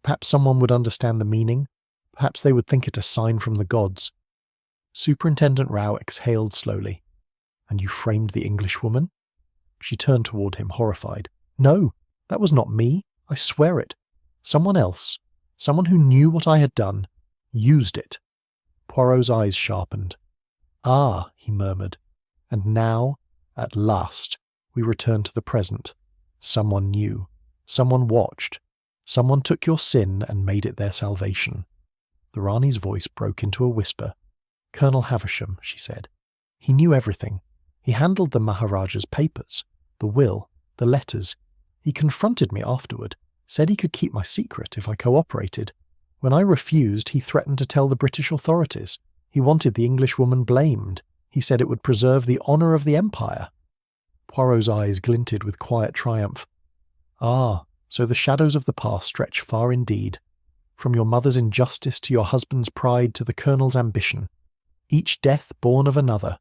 perhaps someone would understand the meaning. Perhaps they would think it a sign from the gods. Superintendent Rao exhaled slowly. And you framed the Englishwoman? She turned toward him, horrified. No, that was not me. I swear it. Someone else, someone who knew what I had done, used it. Poirot's eyes sharpened. Ah, he murmured. And now, at last, we return to the present. Someone knew. Someone watched. Someone took your sin and made it their salvation. The Rani's voice broke into a whisper. Colonel Havisham, she said. He knew everything. He handled the Maharaja's papers, the will, the letters. He confronted me afterward, said he could keep my secret if I cooperated. When I refused, he threatened to tell the British authorities. He wanted the Englishwoman blamed. He said it would preserve the honour of the Empire. Poirot's eyes glinted with quiet triumph. Ah, so the shadows of the past stretch far indeed. From your mother's injustice to your husband's pride to the colonel's ambition. Each death born of another,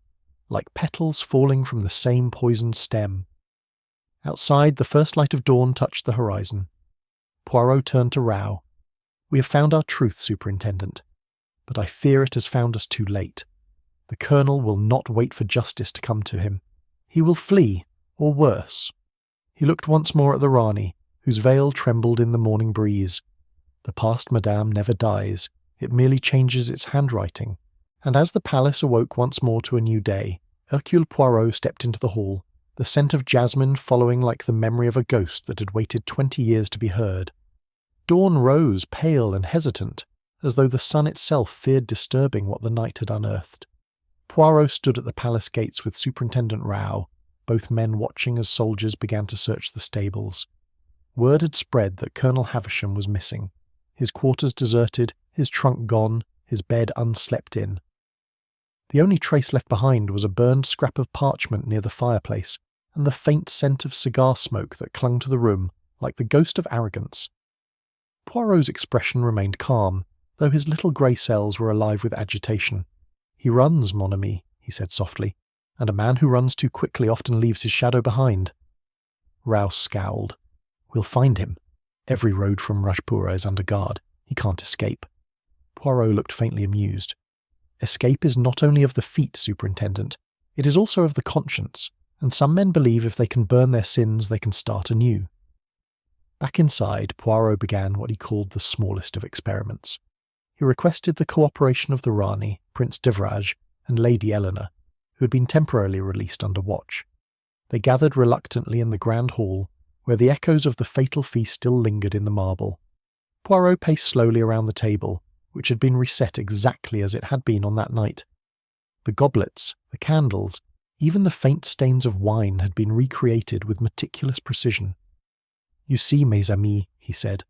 like petals falling from the same poisoned stem. Outside, the first light of dawn touched the horizon. Poirot turned to Rao. We have found our truth, Superintendent, but I fear it has found us too late. The colonel will not wait for justice to come to him. He will flee, or worse. He looked once more at the Rani, whose veil trembled in the morning breeze. The past, madame, never dies. It merely changes its handwriting. And as the palace awoke once more to a new day, Hercule Poirot stepped into the hall, the scent of jasmine following like the memory of a ghost that had waited 20 years to be heard. Dawn rose, pale and hesitant, as though the sun itself feared disturbing what the night had unearthed. Poirot stood at the palace gates with Superintendent Rao, both men watching as soldiers began to search the stables. Word had spread that Colonel Havisham was missing, his quarters deserted, his trunk gone, his bed unslept in. The only trace left behind was a burned scrap of parchment near the fireplace, and the faint scent of cigar smoke that clung to the room like the ghost of arrogance. Poirot's expression remained calm, though his little grey cells were alive with agitation. He runs, mon ami, he said softly, and a man who runs too quickly often leaves his shadow behind. Rao scowled. We'll find him. Every road from Rajpura is under guard. He can't escape. Poirot looked faintly amused. Escape is not only of the feet, Superintendent, it is also of the conscience, and some men believe if they can burn their sins they can start anew. Back inside, Poirot began what he called the smallest of experiments. He requested the cooperation of the Rani, Prince Devraj, and Lady Eleanor, who had been temporarily released under watch. They gathered reluctantly in the grand hall, where the echoes of the fatal feast still lingered in the marble. Poirot paced slowly around the table, which had been reset exactly as it had been on that night. The goblets, the candles, even the faint stains of wine had been recreated with meticulous precision. You see, mes amis, he said,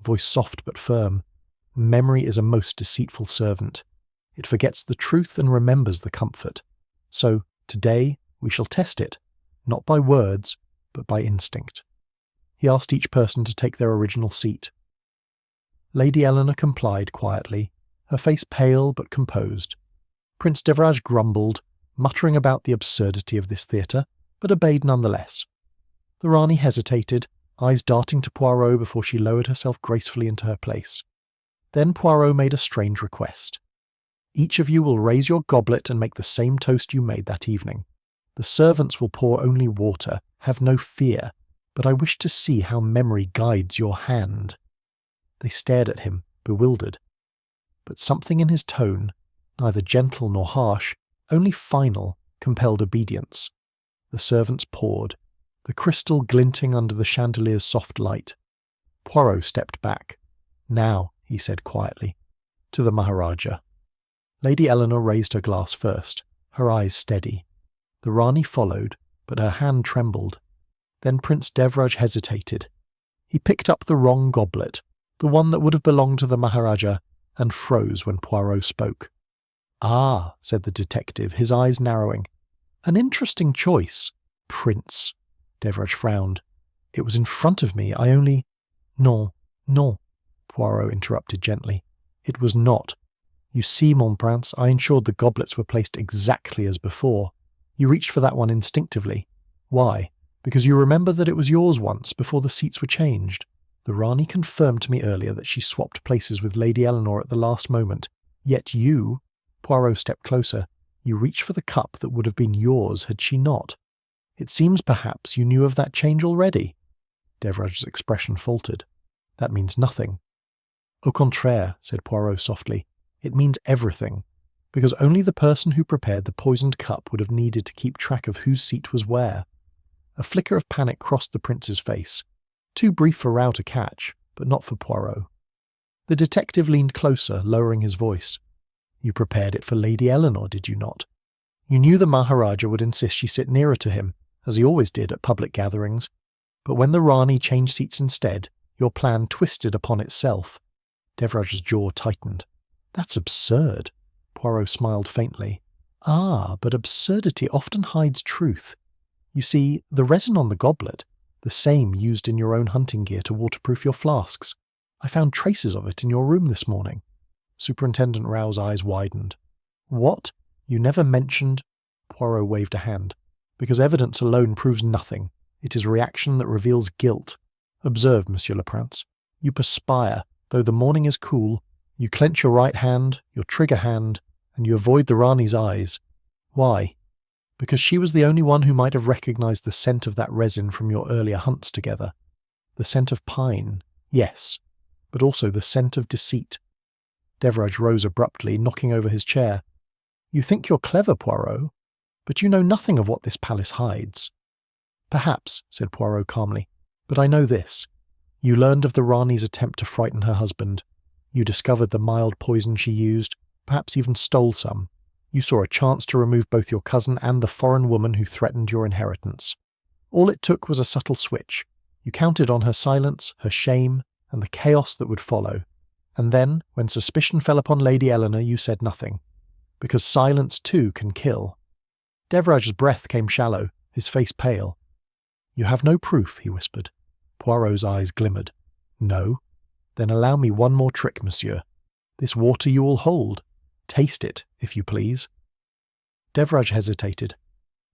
voice soft but firm, Memory is a most deceitful servant. It forgets the truth and remembers the comfort. So, today, we shall test it, not by words, but by instinct." He asked each person to take their original seat. Lady Eleanor complied quietly, her face pale but composed. Prince Devraj grumbled, muttering about the absurdity of this theatre, but obeyed nonetheless. The Rani hesitated, eyes darting to Poirot before she lowered herself gracefully into her place. Then Poirot made a strange request. "Each of you will raise your goblet and make the same toast you made that evening. The servants will pour only water, have no fear, but I wish to see how memory guides your hand." They stared at him, bewildered. But something in his tone, neither gentle nor harsh, only final, compelled obedience. The servants poured, the crystal glinting under the chandelier's soft light. Poirot stepped back. "Now," he said quietly, "to the Maharaja." Lady Eleanor raised her glass first, her eyes steady. The Rani followed, but her hand trembled. Then Prince Devraj hesitated. He picked up the wrong goblet, the one that would have belonged to the Maharaja, and froze when Poirot spoke. "Ah," said the detective, his eyes narrowing. "An interesting choice, Prince." Devraj frowned. "It was in front of me, I only—" "Non, non," Poirot interrupted gently. "It was not. You see, mon prince, I ensured the goblets were placed exactly as before. You reached for that one instinctively. Why? Because you remember that it was yours once, before the seats were changed. The Rani confirmed to me earlier that she swapped places with Lady Eleanor at the last moment. Yet you—" Poirot stepped closer. "You reached for the cup that would have been yours had she not. It seems perhaps you knew of that change already." Devraj's expression faltered. "That means nothing." "Au contraire," said Poirot softly. "It means everything, because only the person who prepared the poisoned cup would have needed to keep track of whose seat was where." A flicker of panic crossed the prince's face. Too brief for Rao to catch, but not for Poirot. The detective leaned closer, lowering his voice. "You prepared it for Lady Eleanor, did you not? You knew the Maharaja would insist she sit nearer to him, as he always did at public gatherings. But when the Rani changed seats instead, your plan twisted upon itself." Devraj's jaw tightened. "That's absurd." Poirot smiled faintly. "Ah, but absurdity often hides truth. You see, the resin on the goblet, the same used in your own hunting gear to waterproof your flasks. I found traces of it in your room this morning." Superintendent Rao's eyes widened. "What? You never mentioned—" Poirot waved a hand. "Because evidence alone proves nothing. It is reaction that reveals guilt. Observe, Monsieur le Prince. You perspire, though the morning is cool. You clench your right hand, your trigger hand, and you avoid the Rani's eyes. Why? Because she was the only one who might have recognized the scent of that resin from your earlier hunts together. The scent of pine, yes, but also the scent of deceit." Devraj rose abruptly, knocking over his chair. "You think you're clever, Poirot, but you know nothing of what this palace hides." "Perhaps," said Poirot calmly, "but I know this. You learned of the Rani's attempt to frighten her husband. You discovered the mild poison she used, perhaps even stole some. You saw a chance to remove both your cousin and the foreign woman who threatened your inheritance. All it took was a subtle switch. You counted on her silence, her shame, and the chaos that would follow. And then, when suspicion fell upon Lady Eleanor, you said nothing. Because silence, too, can kill." Devraj's breath came shallow, his face pale. "You have no proof," he whispered. Poirot's eyes glimmered. "No? Then allow me one more trick, monsieur. This water you will hold. Taste it, if you please." Devraj hesitated.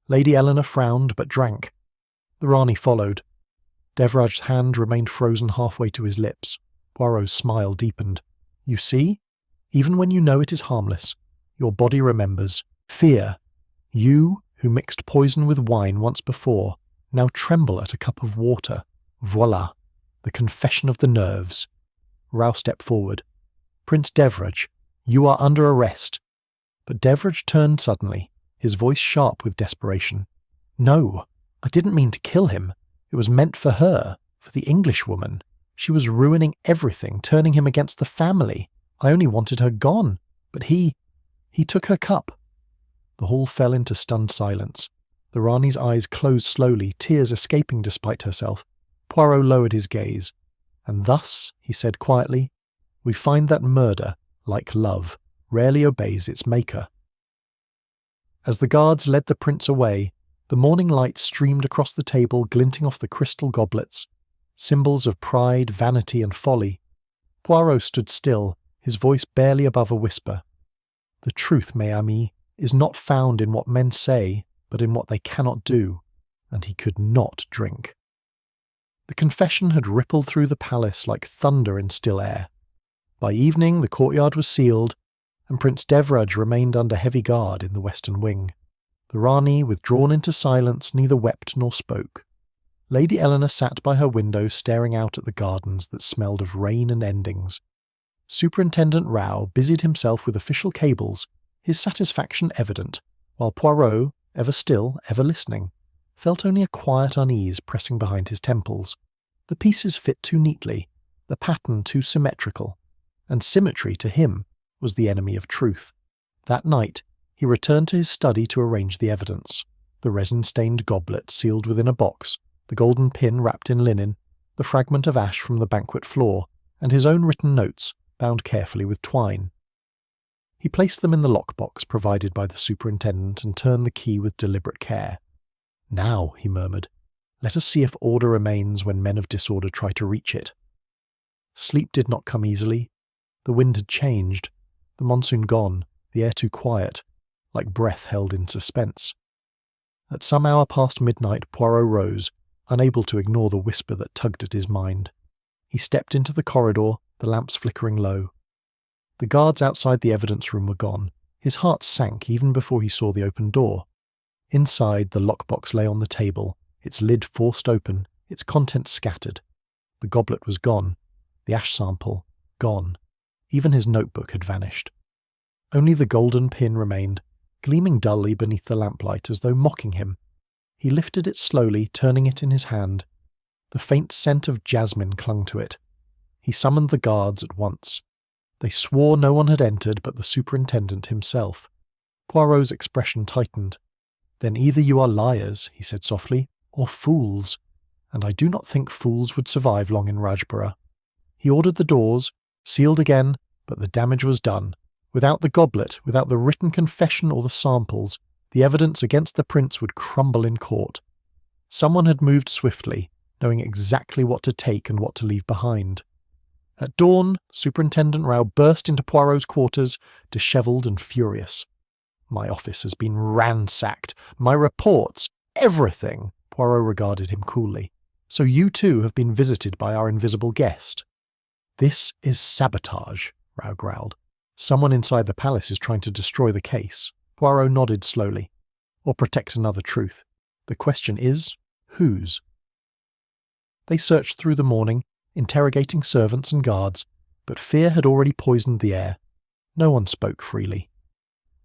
Lady Eleanor frowned, but drank. The Rani followed. Devraj's hand remained frozen halfway to his lips. Poirot's smile deepened. "You see? Even when you know it is harmless, your body remembers. Fear. You, who mixed poison with wine once before, now tremble at a cup of water. Voila, the confession of the nerves." Rao stepped forward. "Prince Devraj, you are under arrest." But Devraj turned suddenly, his voice sharp with desperation. "No, I didn't mean to kill him. It was meant for her, for the Englishwoman. She was ruining everything, turning him against the family. I only wanted her gone, but he took her cup." The hall fell into stunned silence. The Rani's eyes closed slowly, tears escaping despite herself. Poirot lowered his gaze. "And thus," he said quietly, we find that murder, like love, rarely obeys its maker. As the guards led the prince away, the morning light streamed across the table, glinting off the crystal goblets, symbols of pride, vanity, and folly. Poirot stood still, his voice barely above a whisper. The truth, mes amis, is not found in what men say, but in what they cannot do, and he could not drink. The confession had rippled through the palace like thunder in still air. By evening the courtyard was sealed, and Prince Devraj remained under heavy guard in the western wing. The Rani, withdrawn into silence, neither wept nor spoke. Lady Eleanor sat by her window staring out at the gardens that smelled of rain and endings. Superintendent Rao busied himself with official cables, his satisfaction evident, while Poirot, ever still, ever listening, felt only a quiet unease pressing behind his temples. The pieces fit too neatly, the pattern too symmetrical, and symmetry to him was the enemy of truth. That night he returned to his study to arrange the evidence. The resin-stained goblet sealed within a box, the golden pin wrapped in linen, the fragment of ash from the banquet floor, and his own written notes, bound carefully with twine. He placed them in the lockbox provided by the superintendent and turned the key with deliberate care. "Now," he murmured, "let us see if order remains when men of disorder try to reach it." Sleep did not come easily. The wind had changed, the monsoon gone, the air too quiet, like breath held in suspense. At some hour past midnight Poirot rose, unable to ignore the whisper that tugged at his mind. He stepped into the corridor, the lamps flickering low. The guards outside the evidence room were gone. His heart sank even before he saw the open door. Inside, the lockbox lay on the table, its lid forced open, its contents scattered. The goblet was gone, the ash sample gone. Even his notebook had vanished. Only the golden pin remained, gleaming dully beneath the lamplight as though mocking him. He lifted it slowly, turning it in his hand. The faint scent of jasmine clung to it. He summoned the guards at once. They swore no one had entered but the superintendent himself. Poirot's expression tightened. "Then either you are liars," he said softly, "or fools, and I do not think fools would survive long in Rajpura." He ordered the doors, sealed again, but the damage was done. Without the goblet, without the written confession or the samples, the evidence against the prince would crumble in court. Someone had moved swiftly, knowing exactly what to take and what to leave behind. At dawn, Superintendent Rao burst into Poirot's quarters, dishevelled and furious. "My office has been ransacked. My reports, everything." Poirot regarded him coolly. "So you too have been visited by our invisible guest?" "This is sabotage," Rao growled. "Someone inside the palace is trying to destroy the case." Poirot nodded slowly. "Or protect another truth. The question is, whose?" They searched through the morning, interrogating servants and guards, but fear had already poisoned the air. No one spoke freely.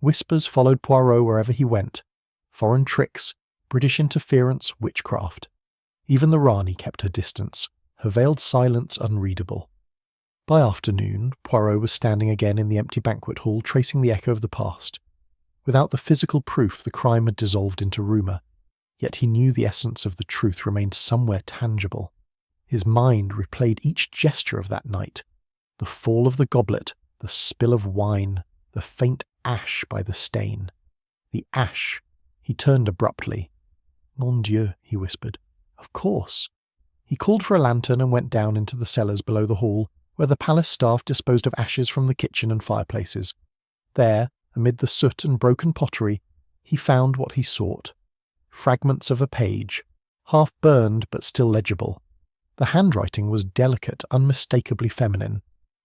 Whispers followed Poirot wherever he went. Foreign tricks, British interference, witchcraft. Even the Rani kept her distance, her veiled silence unreadable. By afternoon, Poirot was standing again in the empty banquet hall, tracing the echo of the past. Without the physical proof, the crime had dissolved into rumour, yet he knew the essence of the truth remained somewhere tangible. His mind replayed each gesture of that night. The fall of the goblet, the spill of wine, the faint ash by the stain. The ash. He turned abruptly. "Mon Dieu," he whispered. "Of course." He called for a lantern and went down into the cellars below the hall, where the palace staff disposed of ashes from the kitchen and fireplaces. There, amid the soot and broken pottery, he found what he sought. Fragments of a page, half burned but still legible. The handwriting was delicate, unmistakably feminine.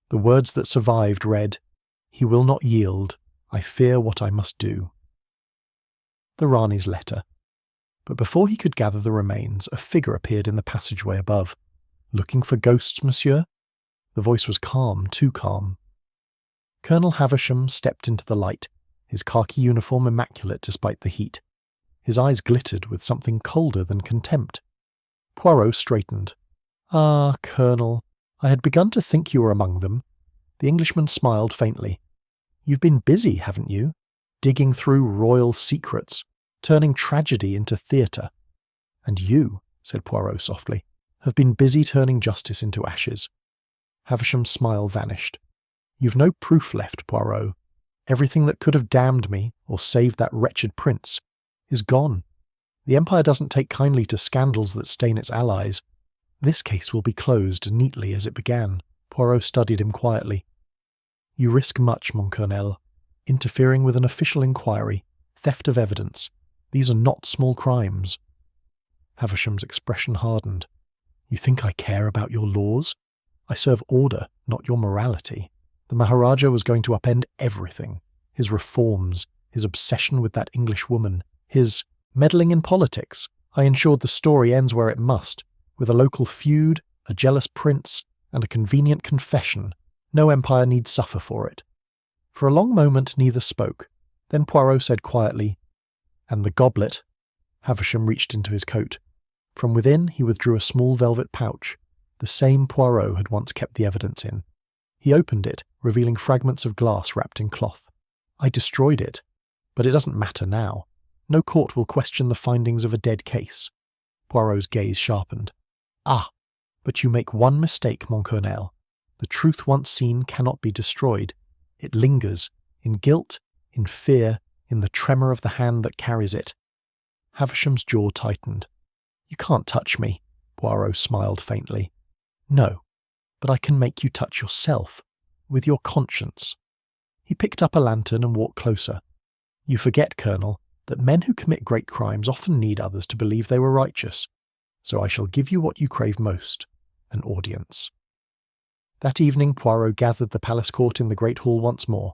The words that survived read, "He will not yield. I fear what I must do." The Rani's letter. But before he could gather the remains, a figure appeared in the passageway above. "Looking for ghosts, monsieur?" The voice was calm, too calm. Colonel Havisham stepped into the light, his khaki uniform immaculate despite the heat. His eyes glittered with something colder than contempt. Poirot straightened. "Ah, Colonel, I had begun to think you were among them." The Englishman smiled faintly. "You've been busy, haven't you? Digging through royal secrets, turning tragedy into theatre." "And you," said Poirot softly, "have been busy turning justice into ashes." Havisham's smile vanished. You've no proof left, Poirot. Everything that could have damned me, or saved that wretched prince, is gone. The Empire doesn't take kindly to scandals that stain its allies. This case will be closed neatly as it began. Poirot studied him quietly. You risk much, mon colonel. Interfering with an official inquiry, theft of evidence. These are not small crimes. Havisham's expression hardened. You think I care about your laws? I serve order, not your morality. The Maharaja was going to upend everything. His reforms, his obsession with that English woman, his meddling in politics. I ensured the story ends where it must, with a local feud, a jealous prince, and a convenient confession. No empire need suffer for it. For a long moment neither spoke. Then Poirot said quietly, "And the goblet." Havisham reached into his coat. From within he withdrew a small velvet pouch, the same Poirot had once kept the evidence in. He opened it, revealing fragments of glass wrapped in cloth. I destroyed it, but it doesn't matter now. No court will question the findings of a dead case. Poirot's gaze sharpened. Ah, but you make one mistake, mon colonel. The truth once seen cannot be destroyed. It lingers, in guilt, in fear, in the tremor of the hand that carries it. Havisham's jaw tightened. You can't touch me, Poirot smiled faintly. No, but I can make you touch yourself, with your conscience. He picked up a lantern and walked closer. You forget, Colonel, that men who commit great crimes often need others to believe they were righteous. So I shall give you what you crave most, an audience. That evening Poirot gathered the palace court in the great hall once more.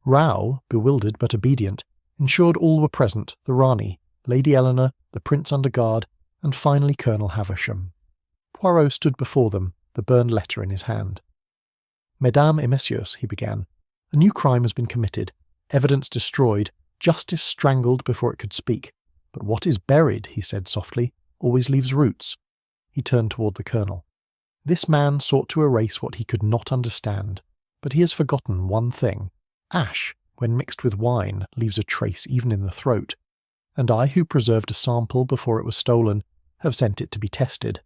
Rao, bewildered but obedient, ensured all were present, the Rani, Lady Eleanor, the Prince under guard, and finally Colonel Havisham. Poirot stood before them, the burned letter in his hand. Mesdames et messieurs, he began, a new crime has been committed, evidence destroyed, justice strangled before it could speak. But what is buried, he said softly, always leaves roots. He turned toward the colonel. This man sought to erase what he could not understand, but he has forgotten one thing. Ash, when mixed with wine, leaves a trace even in the throat. And I, who preserved a sample before it was stolen, have sent it to be tested.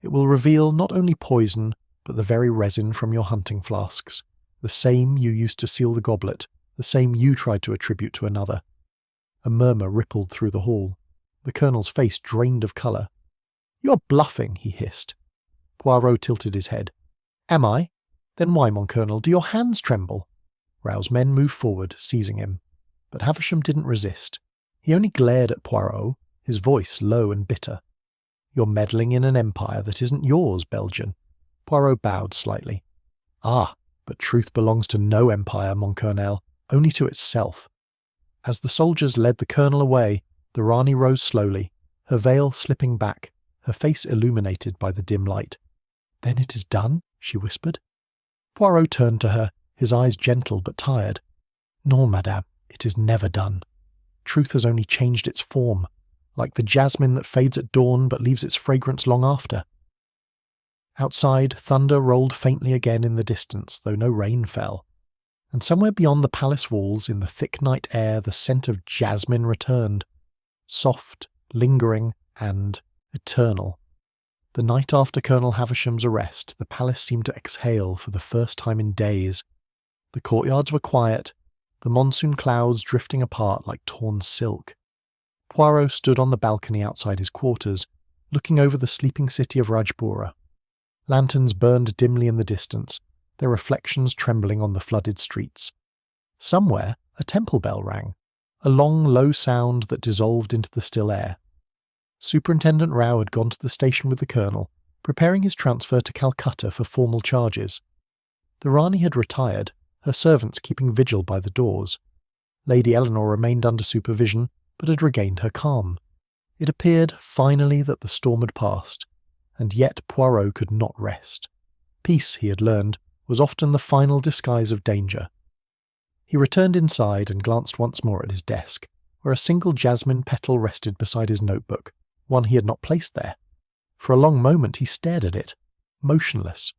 It will reveal not only poison, but the very resin from your hunting flasks, the same you used to seal the goblet, the same you tried to attribute to another. A murmur rippled through the hall. The colonel's face drained of colour. "You're bluffing," he hissed. Poirot tilted his head. "Am I? Then why, mon colonel, do your hands tremble?" Rao's men moved forward, seizing him. But Havisham didn't resist. He only glared at Poirot, his voice low and bitter. "You're meddling in an empire that isn't yours, Belgian." Poirot bowed slightly. "Ah, but truth belongs to no empire, mon colonel, only to itself." As the soldiers led the colonel away, the Rani rose slowly, her veil slipping back, her face illuminated by the dim light. "Then it is done?" she whispered. Poirot turned to her, his eyes gentle but tired. "No, madame, it is never done. Truth has only changed its form, like the jasmine that fades at dawn but leaves its fragrance long after." Outside, thunder rolled faintly again in the distance, though no rain fell. And somewhere beyond the palace walls, in the thick night air, the scent of jasmine returned. Soft, lingering, and eternal. The night after Colonel Havisham's arrest, the palace seemed to exhale for the first time in days. The courtyards were quiet, the monsoon clouds drifting apart like torn silk. Poirot stood on the balcony outside his quarters, looking over the sleeping city of Rajpura. Lanterns burned dimly in the distance, their reflections trembling on the flooded streets. Somewhere, a temple bell rang, a long, low sound that dissolved into the still air. Superintendent Rao had gone to the station with the colonel, preparing his transfer to Calcutta for formal charges. The Rani had retired, her servants keeping vigil by the doors. Lady Eleanor remained under supervision, but had regained her calm. It appeared, finally, that the storm had passed, and yet Poirot could not rest. Peace, he had learned, was often the final disguise of danger. He returned inside and glanced once more at his desk, where a single jasmine petal rested beside his notebook, one he had not placed there. For a long moment he stared at it, motionless.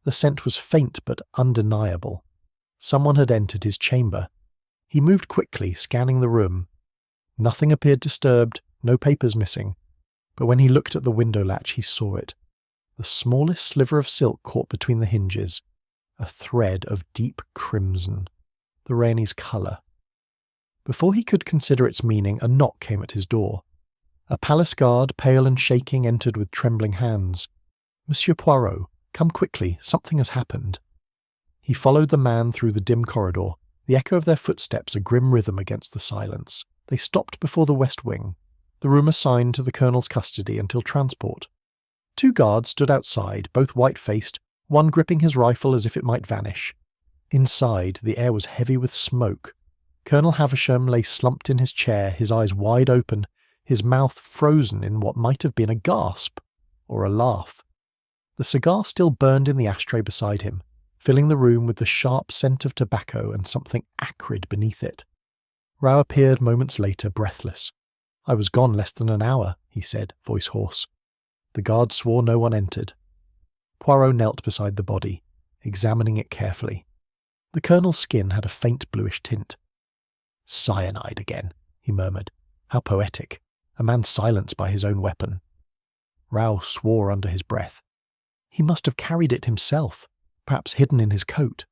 The scent was faint but undeniable. Someone had entered his chamber. He moved quickly, scanning the room. Nothing appeared disturbed, no papers missing. But when he looked at the window latch, he saw it. The smallest sliver of silk caught between the hinges. a thread of deep crimson, the Rani's colour. Before he could consider its meaning, a knock came at his door. A palace guard, pale and shaking, entered with trembling hands. "Monsieur Poirot, come quickly, something has happened." He followed the man through the dim corridor, the echo of their footsteps a grim rhythm against the silence. They stopped before the west wing, the room assigned to the colonel's custody until transport. 2 guards stood outside, both white-faced, one gripping his rifle as if it might vanish. Inside, the air was heavy with smoke. Colonel Havisham lay slumped in his chair, his eyes wide open, his mouth frozen in what might have been a gasp or a laugh. The cigar still burned in the ashtray beside him, filling the room with the sharp scent of tobacco and something acrid beneath it. Rao appeared moments later, breathless. "I was gone less than an hour," he said, voice hoarse. The guard swore no one entered. Poirot knelt beside the body, examining it carefully. The colonel's skin had a faint bluish tint. "Cyanide again," he murmured. "How poetic. A man silenced by his own weapon." Rao swore under his breath. "He must have carried it himself, perhaps hidden in his coat."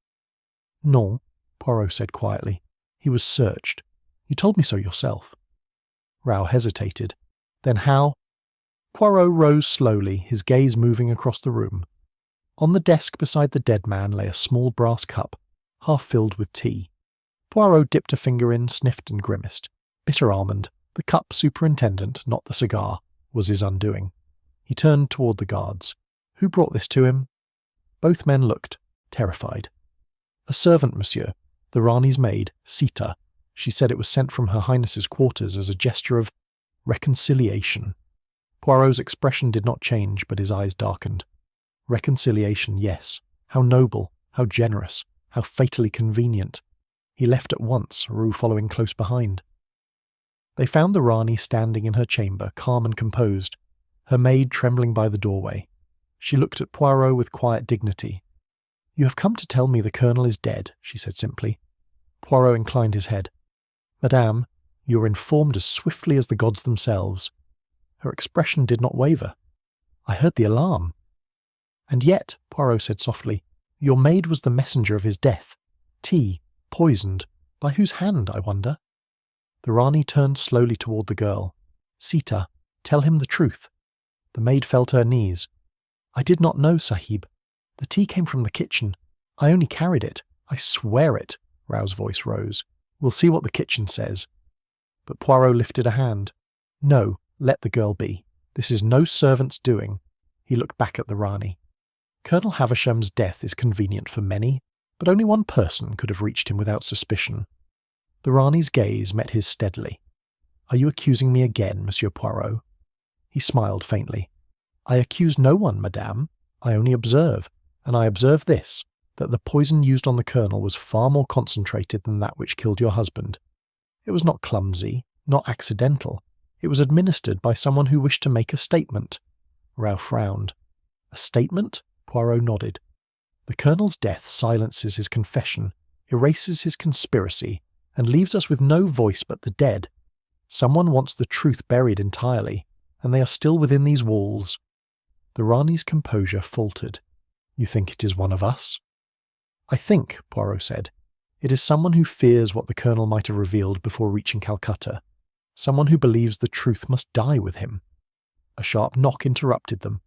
"Non," Poirot said quietly. "He was searched. You told me so yourself." Rao hesitated. "Then how—" Poirot rose slowly, his gaze moving across the room. On the desk beside the dead man lay a small brass cup, half filled with tea. Poirot dipped a finger in, sniffed and grimaced. Bitter almond, the cup superintendent, not the cigar, was his undoing. He turned toward the guards. "Who brought this to him?" Both men looked, terrified. "A servant, monsieur. The Rani's maid, Sita. She said it was sent from Her Highness's quarters as a gesture of reconciliation." Poirot's expression did not change, but his eyes darkened. Reconciliation, yes. How noble, how generous, how fatally convenient. He left at once, Rue following close behind. They found the Rani standing in her chamber, calm and composed, her maid trembling by the doorway. She looked at Poirot with quiet dignity. "You have come to tell me the colonel is dead," she said simply. Poirot inclined his head. "Madame, you are informed as swiftly as the gods themselves." Her expression did not waver. "I heard the alarm." "And yet," Poirot said softly, "your maid was the messenger of his death. Tea, poisoned. By whose hand, I wonder?" The Rani turned slowly toward the girl. "Sita, tell him the truth." The maid fell to her knees. "I did not know, Sahib. The tea came from the kitchen. I only carried it. I swear it." Rao's voice rose. "We'll see what the kitchen says." But Poirot lifted a hand. "No, let the girl be. This is no servant's doing." He looked back at the Rani. "Colonel Havisham's death is convenient for many, but only one person could have reached him without suspicion." The Rani's gaze met his steadily. "Are you accusing me again, Monsieur Poirot?" He smiled faintly. "I accuse no one, madame. I only observe, and I observe this, that the poison used on the colonel was far more concentrated than that which killed your husband. It was not clumsy, not accidental. It was administered by someone who wished to make a statement." Rao frowned. "A statement?" Poirot nodded. "The colonel's death silences his confession, erases his conspiracy, and leaves us with no voice but the dead. Someone wants the truth buried entirely, and they are still within these walls." The Rani's composure faltered. "You think it is one of us?" "I think," Poirot said, "it is someone who fears what the colonel might have revealed before reaching Calcutta. Someone who believes the truth must die with him." A sharp knock interrupted them.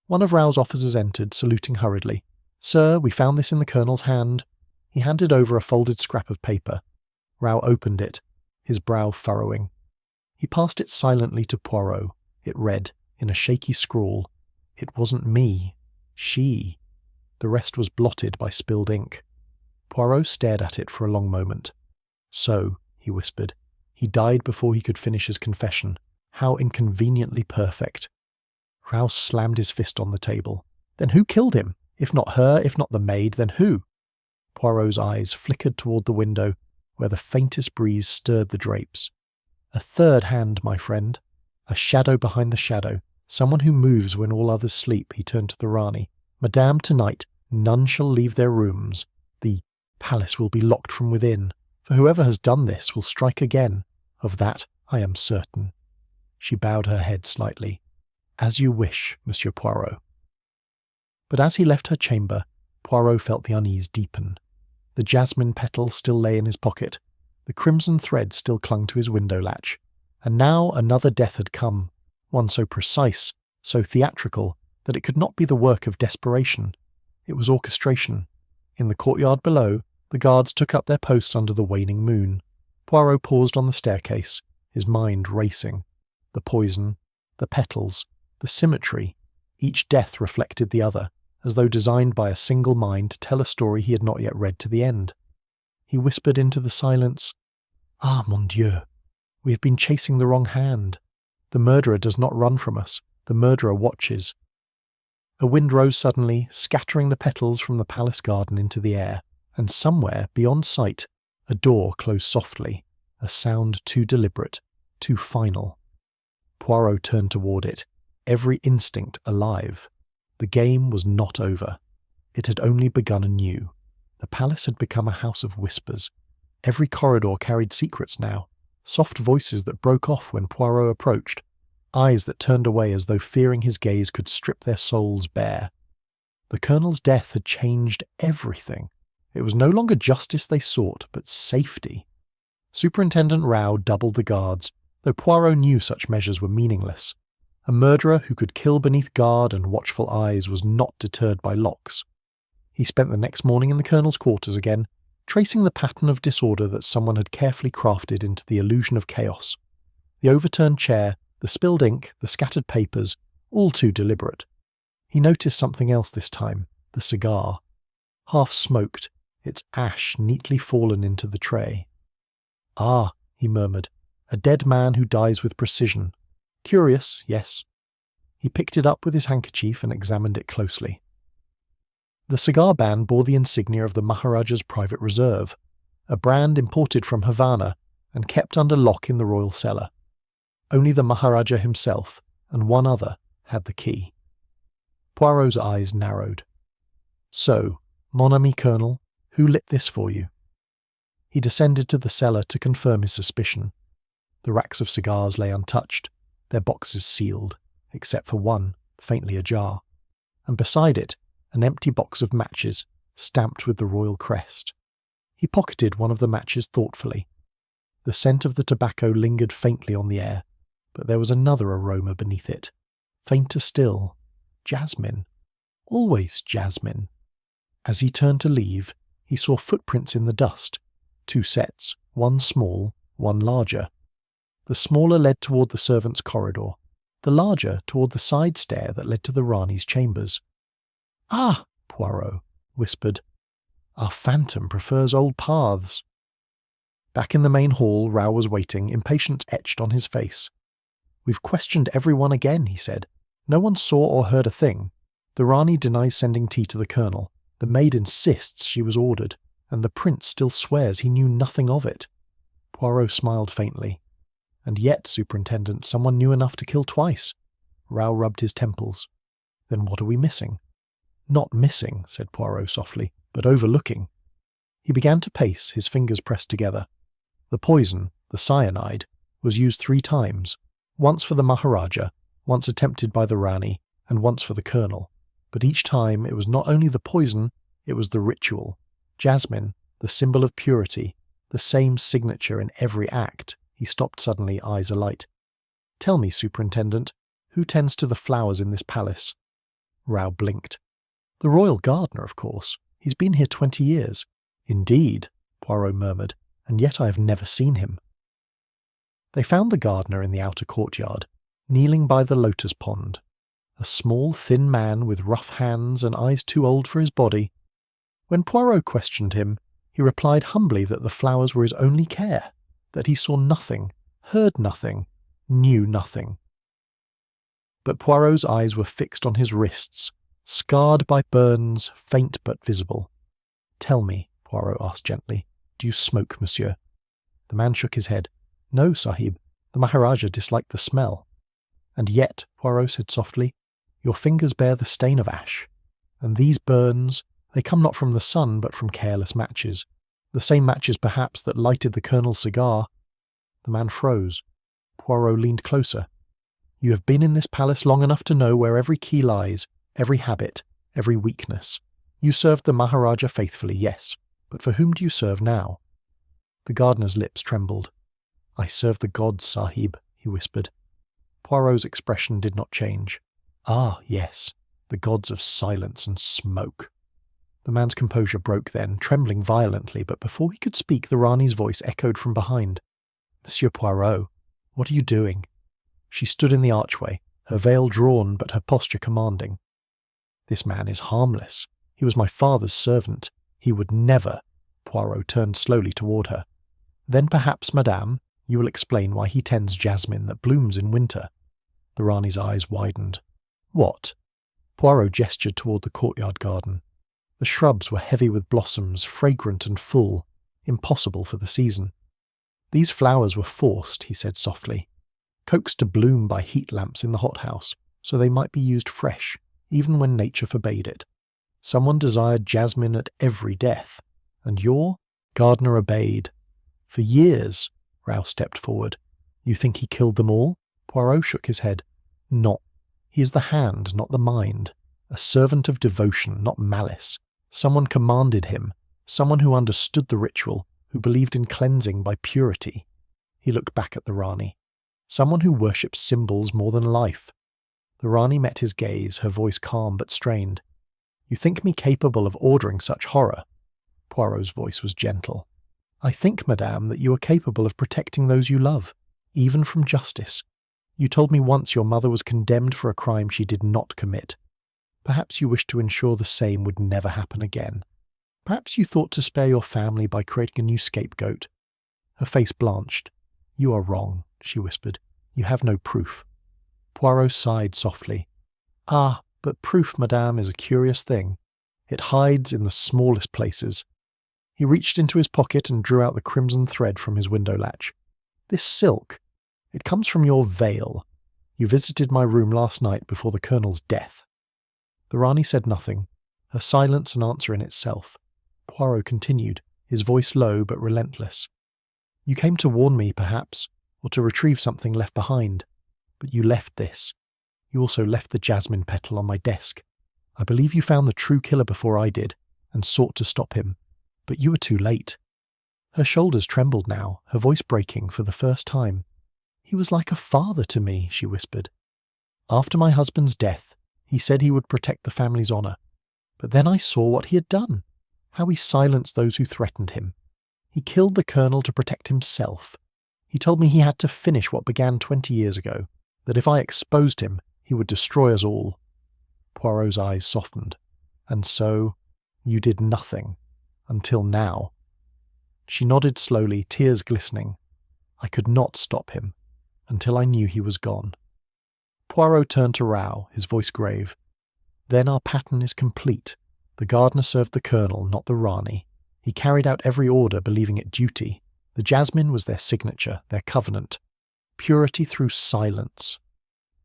One of Rao's officers entered, saluting hurriedly. "Sir, we found this in the colonel's hand." He handed over a folded scrap of paper. Rao opened it, his brow furrowing. He passed it silently to Poirot. It read, in a shaky scrawl, "It wasn't me. She." The rest was blotted by spilled ink. Poirot stared at it for a long moment. "So," he whispered, "he died before he could finish his confession. How inconveniently perfect." Rao slammed his fist on the table. "Then who killed him? If not her, if not the maid, then who?" Poirot's eyes flickered toward the window, where the faintest breeze stirred the drapes. "A third hand, my friend. A shadow behind the shadow. Someone who moves when all others sleep." He turned to the Rani. "Madame, tonight, none shall leave their rooms. The palace will be locked from within, for whoever has done this will strike again. Of that I am certain." She bowed her head slightly. "As you wish, Monsieur Poirot." But as he left her chamber, Poirot felt the unease deepen. The jasmine petal still lay in his pocket. The crimson thread still clung to his window latch. And now another death had come, one so precise, so theatrical, that it could not be the work of desperation. It was orchestration. In the courtyard below, the guards took up their posts under the waning moon. Poirot paused on the staircase, his mind racing. The poison, the petals, the symmetry, each death reflected the other, as though designed by a single mind to tell a story he had not yet read to the end. He whispered into the silence, "Ah, mon Dieu, we have been chasing the wrong hand. The murderer does not run from us, the murderer watches." A wind rose suddenly, scattering the petals from the palace garden into the air, and somewhere, beyond sight, a door closed softly, a sound too deliberate, too final. Poirot turned toward it, every instinct alive. The game was not over. It had only begun anew. The palace had become a house of whispers. Every corridor carried secrets now, soft voices that broke off when Poirot approached, eyes that turned away as though fearing his gaze could strip their souls bare. The colonel's death had changed everything. It was no longer justice they sought, but safety. Superintendent Rao doubled the guards, though Poirot knew such measures were meaningless. A murderer who could kill beneath guard and watchful eyes was not deterred by locks. He spent the next morning in the colonel's quarters again, tracing the pattern of disorder that someone had carefully crafted into the illusion of chaos. The overturned chair, the spilled ink, the scattered papers, all too deliberate. He noticed something else this time, the cigar. Half smoked, its ash neatly fallen into the tray. "Ah," he murmured, "a dead man who dies with precision. Curious, yes." He picked it up with his handkerchief and examined it closely. The cigar band bore the insignia of the Maharaja's private reserve, a brand imported from Havana and kept under lock in the royal cellar. Only the Maharaja himself, and one other, had the key. Poirot's eyes narrowed. "So, mon ami colonel, who lit this for you?" He descended to the cellar to confirm his suspicion. The racks of cigars lay untouched, their boxes sealed, except for one, faintly ajar, and beside it, an empty box of matches, stamped with the royal crest. He pocketed one of the matches thoughtfully. The scent of the tobacco lingered faintly on the air, but there was another aroma beneath it, fainter still. Jasmine. Always jasmine. As he turned to leave, he saw footprints in the dust, 2 sets, one small, one larger. The smaller led toward the servants' corridor, the larger toward the side stair that led to the Rani's chambers. "Ah," Poirot whispered, "our phantom prefers old paths." Back in the main hall, Rao was waiting, impatience etched on his face. "We've questioned everyone again," he said. "No one saw or heard a thing. The Rani denies sending tea to the colonel. The maid insists she was ordered, and the prince still swears he knew nothing of it." Poirot smiled faintly. "And yet, Superintendent, someone knew enough to kill twice." Rao rubbed his temples. "Then what are we missing?" "Not missing," said Poirot softly, "but overlooking." He began to pace, his fingers pressed together. The poison, the cyanide, was used 3 times, once for the Maharaja, once attempted by the Rani, and once for the colonel. But each time it was not only the poison, it was the ritual. Jasmine, the symbol of purity, the same signature in every act. He stopped suddenly, eyes alight. "Tell me, Superintendent, who tends to the flowers in this palace?" Rao blinked. "The royal gardener, of course. He's been here 20 years. "Indeed," Poirot murmured, "and yet I have never seen him." They found the gardener in the outer courtyard, kneeling by the lotus pond. A small, thin man with rough hands and eyes too old for his body. When Poirot questioned him, he replied humbly that the flowers were his only care, that he saw nothing, heard nothing, knew nothing. But Poirot's eyes were fixed on his wrists, scarred by burns, faint but visible. "Tell me," Poirot asked gently, "do you smoke, monsieur?" The man shook his head. "No, Sahib, the Maharaja disliked the smell." "And yet," Poirot said softly, "your fingers bear the stain of ash. And these burns, they come not from the sun but from careless matches. The same matches, perhaps, that lighted the colonel's cigar." The man froze. Poirot leaned closer. "You have been in this palace long enough to know where every key lies, every habit, every weakness. You served the Maharaja faithfully, yes, but for whom do you serve now? The gardener's lips trembled. I serve the gods, Sahib, he whispered. Poirot's expression did not change. Ah, yes, the gods of silence and smoke. The man's composure broke then, trembling violently, but before he could speak, the Rani's voice echoed from behind. Monsieur Poirot, what are you doing? She stood in the archway, her veil drawn but her posture commanding. This man is harmless. He was my father's servant. He would never. Poirot turned slowly toward her. Then perhaps, madame, you will explain why he tends jasmine that blooms in winter. The Rani's eyes widened. What? Poirot gestured toward the courtyard garden. The shrubs were heavy with blossoms, fragrant and full, impossible for the season. These flowers were forced, he said softly, coaxed to bloom by heat lamps in the hothouse, so they might be used fresh, even when nature forbade it. Someone desired jasmine at every death, and your gardener obeyed. For years, Rao stepped forward. You think he killed them all? Poirot shook his head. Not. He is the hand, not the mind. A servant of devotion, not malice. Someone commanded him. Someone who understood the ritual, who believed in cleansing by purity. He looked back at the Rani. Someone who worships symbols more than life. The Rani met his gaze, her voice calm but strained. You think me capable of ordering such horror? Poirot's voice was gentle. I think, madame, that you are capable of protecting those you love, even from justice. You told me once your mother was condemned for a crime she did not commit. Perhaps you wished to ensure the same would never happen again. Perhaps you thought to spare your family by creating a new scapegoat. Her face blanched. You are wrong, she whispered. You have no proof. Poirot sighed softly. Ah, but proof, madame, is a curious thing. It hides in the smallest places. He reached into his pocket and drew out the crimson thread from his window latch. This silk, it comes from your veil. You visited my room last night before the colonel's death. The Rani said nothing, her silence an answer in itself. Poirot continued, his voice low but relentless. You came to warn me, perhaps, or to retrieve something left behind. But you left this. You also left the jasmine petal on my desk. I believe you found the true killer before I did, and sought to stop him. But you were too late. Her shoulders trembled now, her voice breaking for the first time. He was like a father to me, she whispered. After my husband's death, he said he would protect the family's honour. But then I saw what he had done, how he silenced those who threatened him. He killed the colonel to protect himself. He told me he had to finish what began 20 years ago, that if I exposed him, he would destroy us all. Poirot's eyes softened. And so, you did nothing. Until now. She nodded slowly, tears glistening. I could not stop him, until I knew he was gone. Poirot turned to Rao, his voice grave. Then our pattern is complete. The gardener served the colonel, not the Rani. He carried out every order, believing it duty. The jasmine was their signature, their covenant. Purity through silence.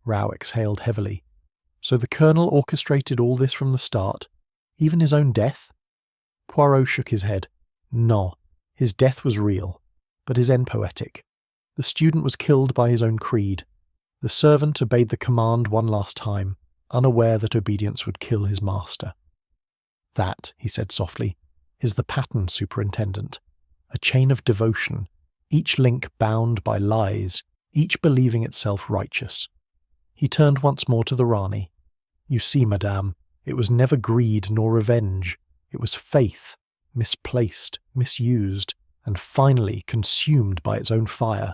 Rao exhaled heavily. So the colonel orchestrated all this from the start? Even his own death? Poirot shook his head. No, his death was real, but his end poetic. The student was killed by his own creed. The servant obeyed the command one last time, unaware that obedience would kill his master. That, he said softly, is the pattern, Superintendent. A chain of devotion, each link bound by lies, each believing itself righteous. He turned once more to the Rani. You see, madame, it was never greed nor revenge. It was faith, misplaced, misused, and finally consumed by its own fire.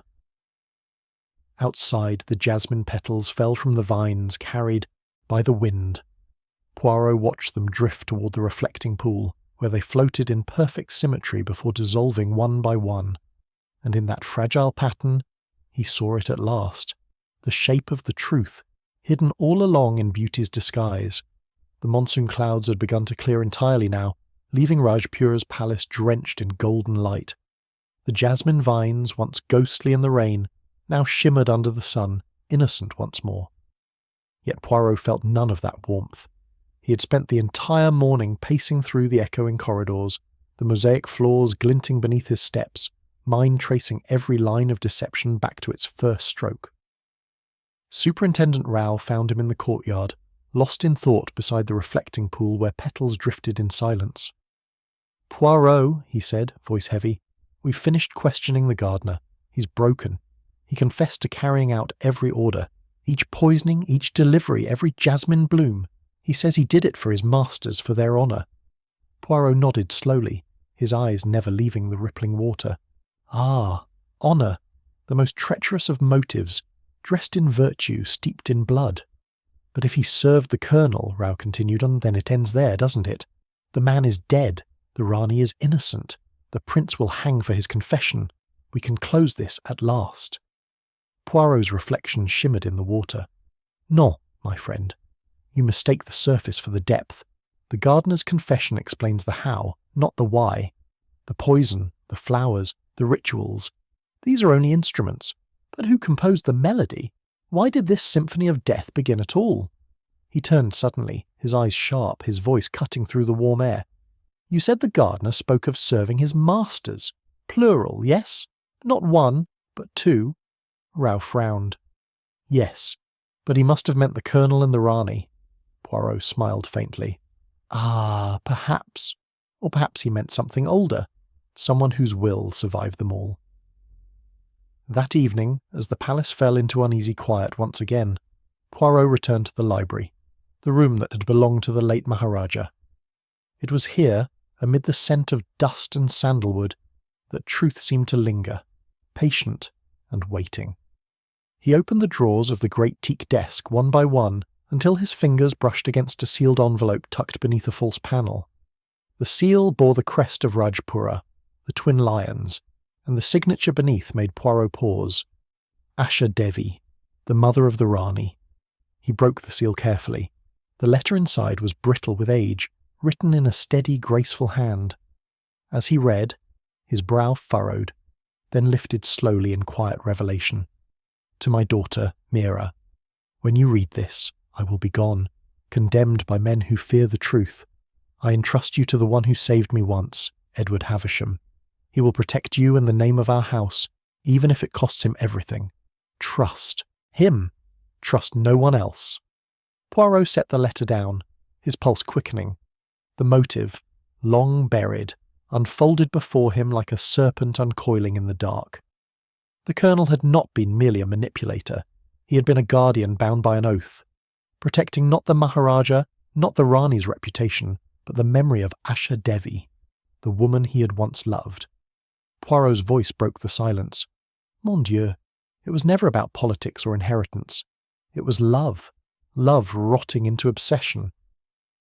Outside, the jasmine petals fell from the vines, carried by the wind. Poirot watched them drift toward the reflecting pool, where they floated in perfect symmetry before dissolving one by one. And in that fragile pattern, he saw it at last, the shape of the truth, hidden all along in beauty's disguise. The monsoon clouds had begun to clear entirely now, leaving Rajpura's palace drenched in golden light. The jasmine vines, once ghostly in the rain, now shimmered under the sun, innocent once more. Yet Poirot felt none of that warmth. He had spent the entire morning pacing through the echoing corridors, the mosaic floors glinting beneath his steps, mind tracing every line of deception back to its first stroke. Superintendent Rao found him in the courtyard, lost in thought beside the reflecting pool where petals drifted in silence. "Poirot," he said, voice heavy, "we've finished questioning the gardener. He's broken. He confessed to carrying out every order, each poisoning, each delivery, every jasmine bloom. He says he did it for his masters, for their honour." Poirot nodded slowly, his eyes never leaving the rippling water. "Ah, honour, the most treacherous of motives, dressed in virtue, steeped in blood. But if he served the colonel," Rao continued, "then it ends there, doesn't it? The man is dead. The Rani is innocent. The prince will hang for his confession. We can close this at last." Poirot's reflection shimmered in the water. "No, my friend. You mistake the surface for the depth. The gardener's confession explains the how, not the why. The poison, the flowers, the rituals. These are only instruments. But who composed the melody? Why did this symphony of death begin at all?" He turned suddenly, his eyes sharp, his voice cutting through the warm air. "You said the gardener spoke of serving his masters. Plural, yes? Not one, but two?" Rao frowned. "Yes, but he must have meant the colonel and the Rani." Poirot smiled faintly. "Ah, perhaps. Or perhaps he meant something older, someone whose will survived them all." That evening, as the palace fell into uneasy quiet once again, Poirot returned to the library, the room that had belonged to the late Maharaja. It was here, amid the scent of dust and sandalwood, that truth seemed to linger, patient and waiting. He opened the drawers of the great teak desk one by one until his fingers brushed against a sealed envelope tucked beneath a false panel. The seal bore the crest of Rajpura, the twin lions, and the signature beneath made Poirot pause. Asha Devi, the mother of the Rani. He broke the seal carefully. The letter inside was brittle with age, written in a steady, graceful hand. As he read, his brow furrowed, then lifted slowly in quiet revelation. "To my daughter, Meera, when you read this, I will be gone, condemned by men who fear the truth. I entrust you to the one who saved me once, Edward Havisham. He will protect you and the name of our house, even if it costs him everything. Trust him. Trust no one else." Poirot set the letter down, his pulse quickening. The motive, long buried, unfolded before him like a serpent uncoiling in the dark. The colonel had not been merely a manipulator. He had been a guardian bound by an oath, protecting not the Maharaja, not the Rani's reputation, but the memory of Asha Devi, the woman he had once loved. Poirot's voice broke the silence. Mon Dieu, it was never about politics or inheritance. It was love, love rotting into obsession.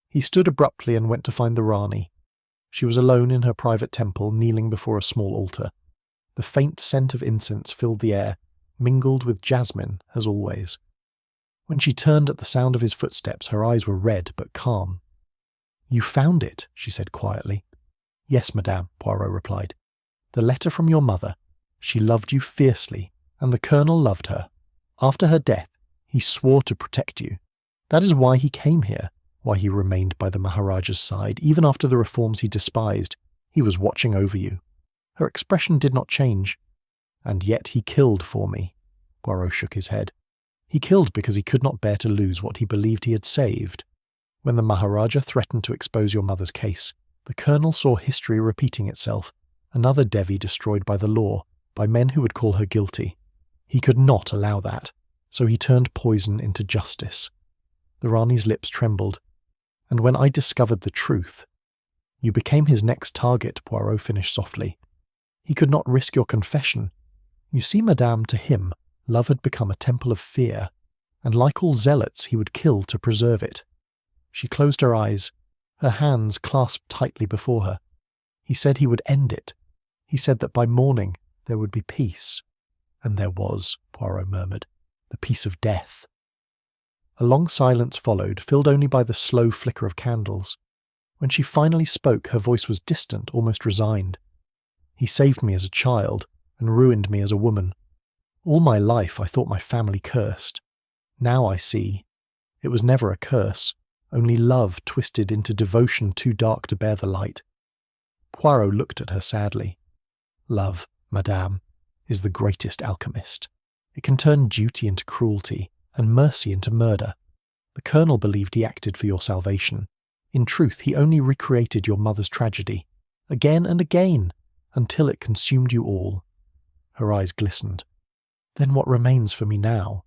He stood abruptly and went to find the Rani. She was alone in her private temple, kneeling before a small altar. The faint scent of incense filled the air, mingled with jasmine, as always. When she turned at the sound of his footsteps, her eyes were red but calm. "You found it," she said quietly. "Yes, madame," Poirot replied. "The letter from your mother. She loved you fiercely, and the colonel loved her. After her death, he swore to protect you. That is why he came here, why he remained by the Maharaja's side, even after the reforms he despised. He was watching over you." Her expression did not change. "And yet he killed for me." Poirot shook his head. "He killed because he could not bear to lose what he believed he had saved. When the Maharaja threatened to expose your mother's case, the colonel saw history repeating itself, another Devi destroyed by the law, by men who would call her guilty. He could not allow that, so he turned poison into justice." The Rani's lips trembled. "And when I discovered the truth—" "You became his next target," Poirot finished softly. "He could not risk your confession. You see, madame, to him, love had become a temple of fear, and like all zealots, he would kill to preserve it." She closed her eyes, her hands clasped tightly before her. "He said he would end it. He said that by morning there would be peace." "And there was," Poirot murmured, "the peace of death." A long silence followed, filled only by the slow flicker of candles. When she finally spoke, her voice was distant, almost resigned. "He saved me as a child, and ruined me as a woman. All my life I thought my family cursed. Now I see. It was never a curse, only love twisted into devotion too dark to bear the light." Poirot looked at her sadly. "Love, madame, is the greatest alchemist. It can turn duty into cruelty, and mercy into murder. The colonel believed he acted for your salvation. In truth, he only recreated your mother's tragedy, again and again, until it consumed you all." Her eyes glistened. "Then what remains for me now?"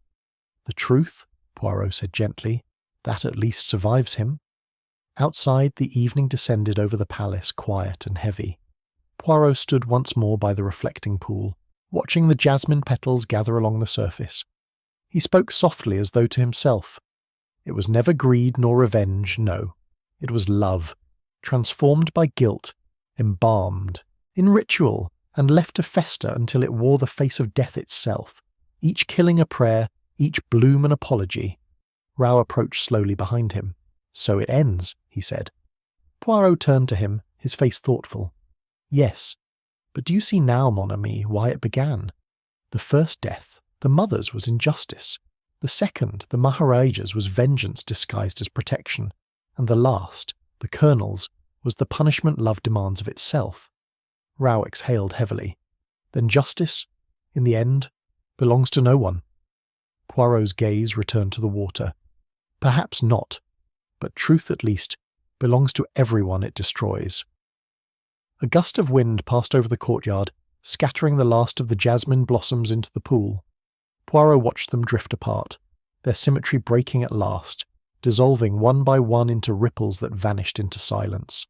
"The truth," Poirot said gently. "That at least survives him." Outside, the evening descended over the palace, quiet and heavy. Poirot stood once more by the reflecting pool, watching the jasmine petals gather along the surface. He spoke softly as though to himself. It was never greed nor revenge, no. It was love, transformed by guilt, embalmed, in ritual, and left to fester until it wore the face of death itself, each killing a prayer, each bloom an apology. Rao approached slowly behind him. "So it ends," he said. Poirot turned to him, his face thoughtful. "Yes, but do you see now, mon ami, why it began? The first death, the mother's, was injustice. The second, the Maharaja's, was vengeance disguised as protection. And the last, the colonel's, was the punishment love demands of itself." Rao exhaled heavily. "Then justice, in the end, belongs to no one." Poirot's gaze returned to the water. "Perhaps not, but truth at least belongs to everyone it destroys." A gust of wind passed over the courtyard, scattering the last of the jasmine blossoms into the pool. Poirot watched them drift apart, their symmetry breaking at last, dissolving one by one into ripples that vanished into silence.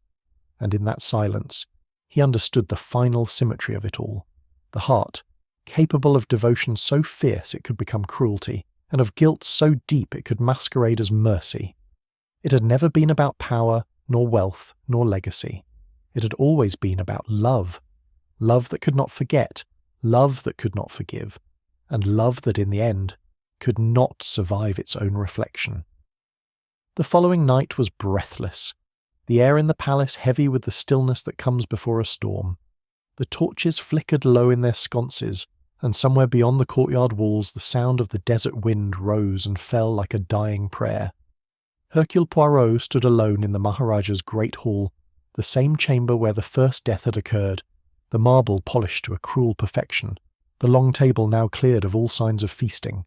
And in that silence, he understood the final symmetry of it all. The heart, capable of devotion so fierce it could become cruelty, and of guilt so deep it could masquerade as mercy. It had never been about power, nor wealth, nor legacy. It had always been about love. Love that could not forget, love that could not forgive, and love that in the end could not survive its own reflection. The following night was breathless, the air in the palace heavy with the stillness that comes before a storm. The torches flickered low in their sconces, and somewhere beyond the courtyard walls the sound of the desert wind rose and fell like a dying prayer. Hercule Poirot stood alone in the Maharaja's great hall, the same chamber where the first death had occurred, the marble polished to a cruel perfection, the long table now cleared of all signs of feasting.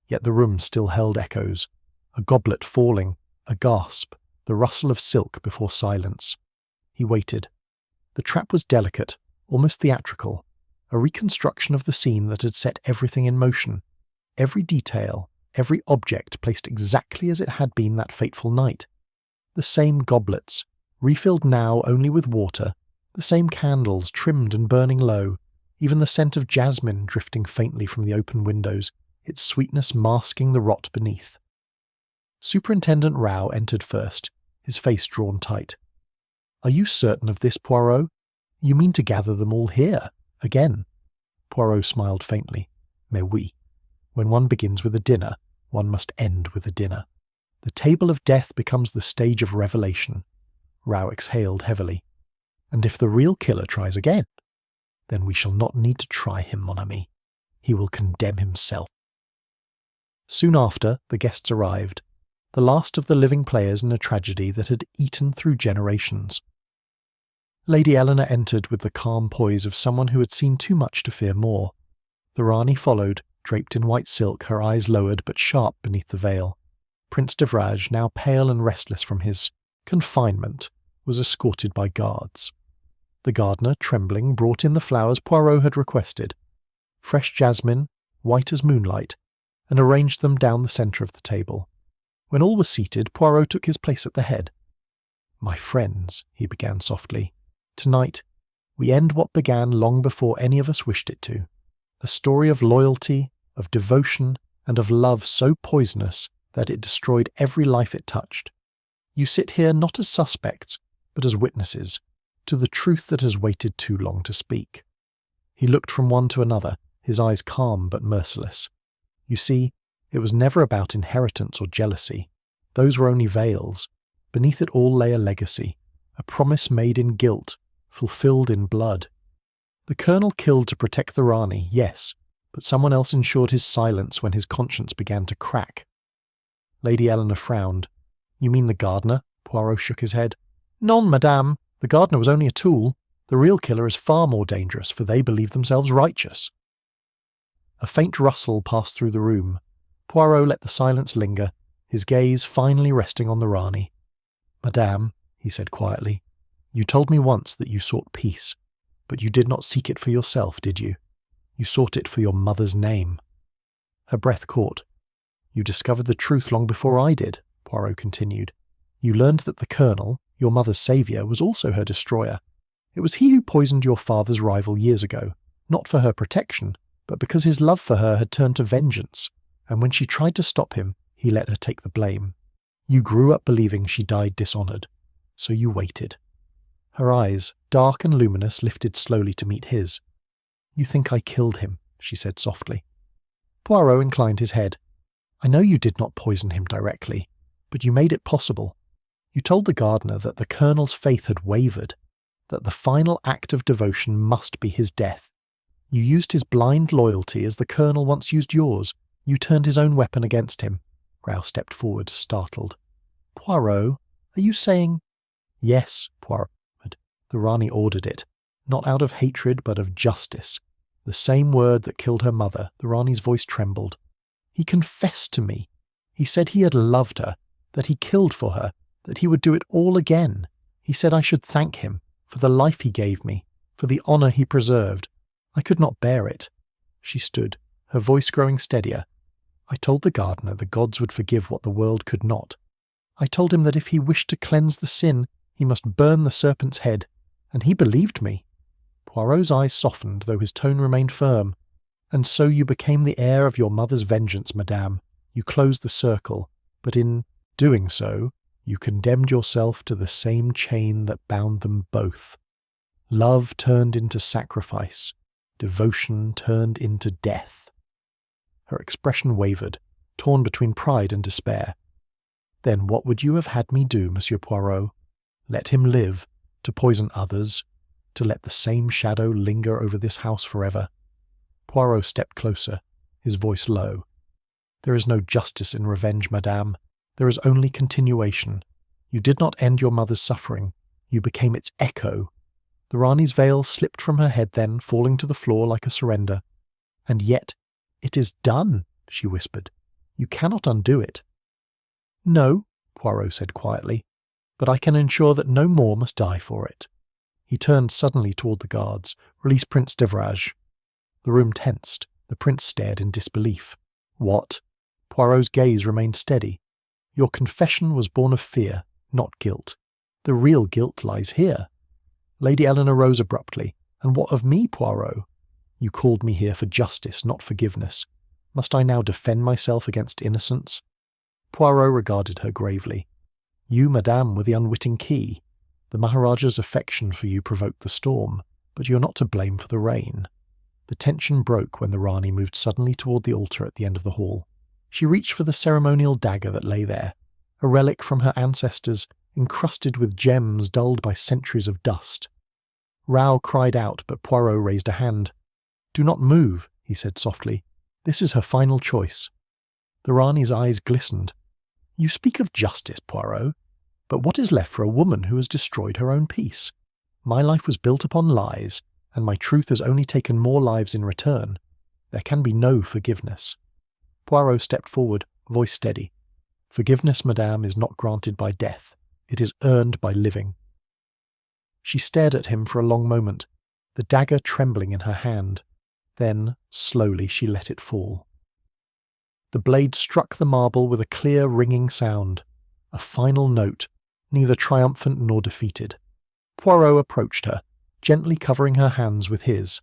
Yet the room still held echoes, a goblet falling, a gasp, the rustle of silk before silence. He waited. The trap was delicate, almost theatrical, a reconstruction of the scene that had set everything in motion. Every detail, every object placed exactly as it had been that fateful night. The same goblets, refilled now only with water, the same candles trimmed and burning low, even the scent of jasmine drifting faintly from the open windows, its sweetness masking the rot beneath. Superintendent Rao entered first, his face drawn tight. "Are you certain of this, Poirot? You mean to gather them all here, again?" Poirot smiled faintly. "Mais oui. When one begins with a dinner, one must end with a dinner. The table of death becomes the stage of revelation." Rao exhaled heavily. "And if the real killer tries again, then we shall not need to try him, mon ami. He will condemn himself." Soon after, the guests arrived, the last of the living players in a tragedy that had eaten through generations. Lady Eleanor entered with the calm poise of someone who had seen too much to fear more. The Rani followed, draped in white silk, her eyes lowered but sharp beneath the veil. Prince de Vraj, now pale and restless from his confinement, was escorted by guards. The gardener, trembling, brought in the flowers Poirot had requested, fresh jasmine, white as moonlight, and arranged them down the centre of the table. When all were seated, Poirot took his place at the head. "My friends," he began softly, "tonight we end what began long before any of us wished it to. A story of loyalty, of devotion, and of love so poisonous that it destroyed every life it touched. You sit here not as suspects, but as witnesses, to the truth that has waited too long to speak." He looked from one to another, his eyes calm but merciless. "You see, it was never about inheritance or jealousy. Those were only veils. Beneath it all lay a legacy, a promise made in guilt, fulfilled in blood. The colonel killed to protect the Rani, yes, but someone else ensured his silence when his conscience began to crack." Lady Eleanor frowned. "You mean the gardener?" Poirot shook his head. "Non, madame. The gardener was only a tool. The real killer is far more dangerous, for they believe themselves righteous." A faint rustle passed through the room. Poirot let the silence linger, his gaze finally resting on the Rani. "Madame," he said quietly, "you told me once that you sought peace, but you did not seek it for yourself, did you? You sought it for your mother's name." Her breath caught. "You discovered the truth long before I did," Poirot continued. "You learned that the Colonel, your mother's saviour, was also her destroyer. It was he who poisoned your father's rival years ago, not for her protection, but because his love for her had turned to vengeance, and when she tried to stop him, he let her take the blame. You grew up believing she died dishonoured, so you waited." Her eyes, dark and luminous, lifted slowly to meet his. "You think I killed him," she said softly. Poirot inclined his head. "I know you did not poison him directly, but you made it possible. You told the gardener that the Colonel's faith had wavered, that the final act of devotion must be his death. You used his blind loyalty as the Colonel once used yours. You turned his own weapon against him." Rao stepped forward, startled. "Poirot, are you saying—" "Yes," Poirot murmured. "The Rani ordered it, not out of hatred but of justice. The same word that killed her mother." The Rani's voice trembled. "He confessed to me. He said he had loved her, that he killed for her, that he would do it all again. He said I should thank him for the life he gave me, for the honour he preserved. I could not bear it." She stood, her voice growing steadier. "I told the gardener the gods would forgive what the world could not. I told him that if he wished to cleanse the sin, he must burn the serpent's head, and he believed me." Poirot's eyes softened, though his tone remained firm. "And so you became the heir of your mother's vengeance, madame. You closed the circle, but in doing so, you condemned yourself to the same chain that bound them both. Love turned into sacrifice. Devotion turned into death." Her expression wavered, torn between pride and despair. "Then what would you have had me do, Monsieur Poirot? Let him live, to poison others, to let the same shadow linger over this house forever?" Poirot stepped closer, his voice low. "There is no justice in revenge, madame. There is only continuation. You did not end your mother's suffering. You became its echo." The Rani's veil slipped from her head then, falling to the floor like a surrender. "And yet, it is done," she whispered. "You cannot undo it." "No," Poirot said quietly, "but I can ensure that no more must die for it." He turned suddenly toward the guards. "Release Prince d'Evrage." The room tensed. The prince stared in disbelief. "What?" Poirot's gaze remained steady. "Your confession was born of fear, not guilt. The real guilt lies here." Lady Eleanor rose abruptly. "And what of me, Poirot? You called me here for justice, not forgiveness. Must I now defend myself against innocence?" Poirot regarded her gravely. "You, madame, were the unwitting key. The Maharaja's affection for you provoked the storm, but you are not to blame for the rain." The tension broke when the Rani moved suddenly toward the altar at the end of the hall. She reached for the ceremonial dagger that lay there, a relic from her ancestors, encrusted with gems dulled by centuries of dust. Rao cried out, but Poirot raised a hand. "Do not move," he said softly. "This is her final choice." The Rani's eyes glistened. "You speak of justice, Poirot, but what is left for a woman who has destroyed her own peace? My life was built upon lies, and my truth has only taken more lives in return. There can be no forgiveness." Poirot stepped forward, voice steady. "Forgiveness, madame, is not granted by death. It is earned by living." She stared at him for a long moment, the dagger trembling in her hand. Then, slowly, she let it fall. The blade struck the marble with a clear, ringing sound, a final note, neither triumphant nor defeated. Poirot approached her, gently covering her hands with his.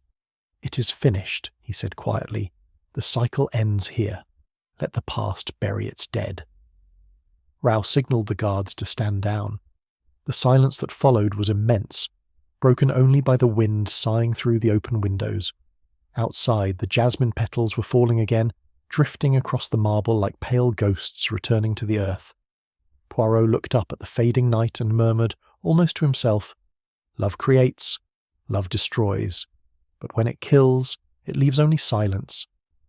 "It is finished," he said quietly. "The cycle ends here. Let the past bury its dead." Rao signalled the guards to stand down. The silence that followed was immense, broken only by the wind sighing through the open windows. Outside, the jasmine petals were falling again, drifting across the marble like pale ghosts returning to the earth. Poirot looked up at the fading night and murmured, almost to himself, "Love creates, love destroys, but when it kills, it leaves only silence,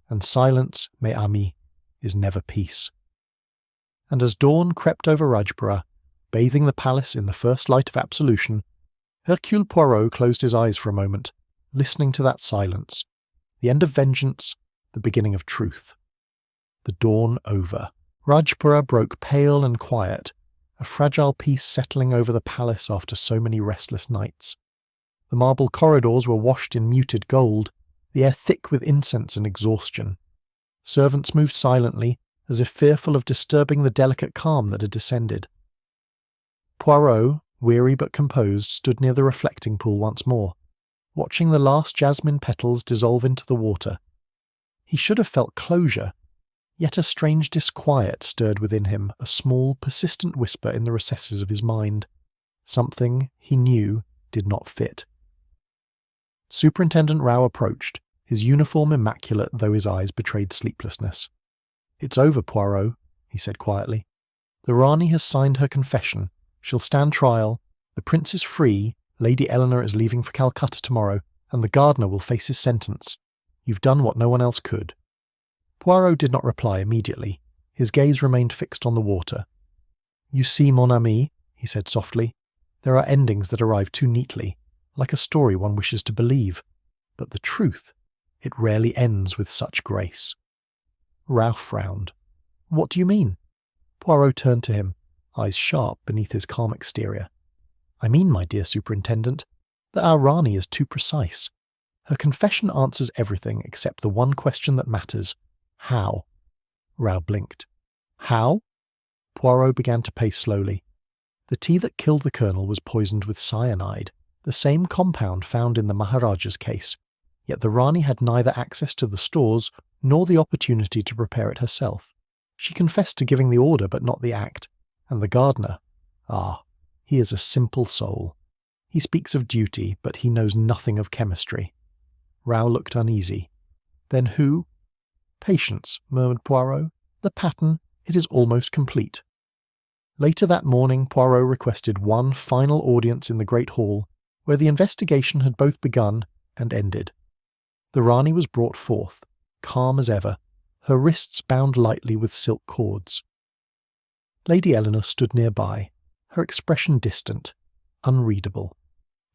and silence, mes amis, is never peace." And as dawn crept over Rajpura, bathing the palace in the first light of absolution, Hercule Poirot closed his eyes for a moment, listening to that silence, the end of vengeance, the beginning of truth. The dawn over. Rajpura broke pale and quiet, a fragile peace settling over the palace after so many restless nights. The marble corridors were washed in muted gold, the air thick with incense and exhaustion. Servants moved silently, as if fearful of disturbing the delicate calm that had descended. Poirot, weary but composed, stood near the reflecting pool once more, watching the last jasmine petals dissolve into the water. He should have felt closure, yet a strange disquiet stirred within him, a small, persistent whisper in the recesses of his mind. Something, he knew, did not fit. Superintendent Rao approached, his uniform immaculate though his eyes betrayed sleeplessness. "It's over, Poirot," he said quietly. "The Rani has signed her confession. She'll stand trial. The prince is free. Lady Eleanor is leaving for Calcutta tomorrow, and the gardener will face his sentence. You've done what no one else could." Poirot did not reply immediately. His gaze remained fixed on the water. "You see, mon ami," he said softly, "there are endings that arrive too neatly, like a story one wishes to believe. But the truth, it rarely ends with such grace." Ralph frowned. "What do you mean?" Poirot turned to him, eyes sharp beneath his calm exterior. "I mean, my dear superintendent, that our Rani is too precise. Her confession answers everything except the one question that matters. How?" Rao blinked. "How?" Poirot began to pace slowly. The tea that killed the colonel was poisoned with cyanide, the same compound found in the Maharaja's case, yet the Rani had neither access to the stores nor the opportunity to prepare it herself. She confessed to giving the order but not the act, and the gardener, he is a simple soul. He speaks of duty, but he knows nothing of chemistry. Rao looked uneasy. "Then who?" "Patience," murmured Poirot. "The pattern, it is almost complete." Later that morning, Poirot requested one final audience in the great hall, where the investigation had both begun and ended. The Rani was brought forth, calm as ever, her wrists bound lightly with silk cords. Lady Eleanor stood nearby, her expression distant, unreadable.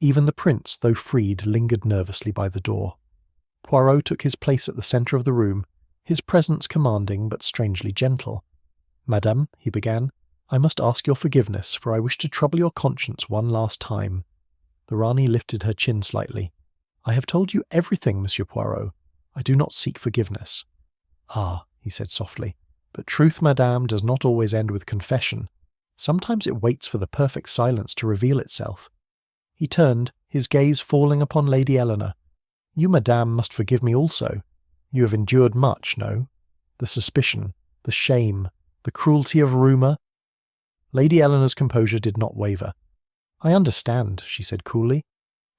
Even the prince, though freed, lingered nervously by the door. Poirot took his place at the centre of the room, his presence commanding but strangely gentle. "Madame," he began, "I must ask your forgiveness, for I wish to trouble your conscience one last time." The Rani lifted her chin slightly. "I have told you everything, Monsieur Poirot. I do not seek forgiveness." "Ah," he said softly, "but truth, madame, does not always end with confession. Sometimes it waits for the perfect silence to reveal itself." He turned, his gaze falling upon Lady Eleanor. "You, madame, must forgive me also. You have endured much, no? The suspicion, the shame, the cruelty of rumour." Lady Eleanor's composure did not waver. "I understand," she said coolly,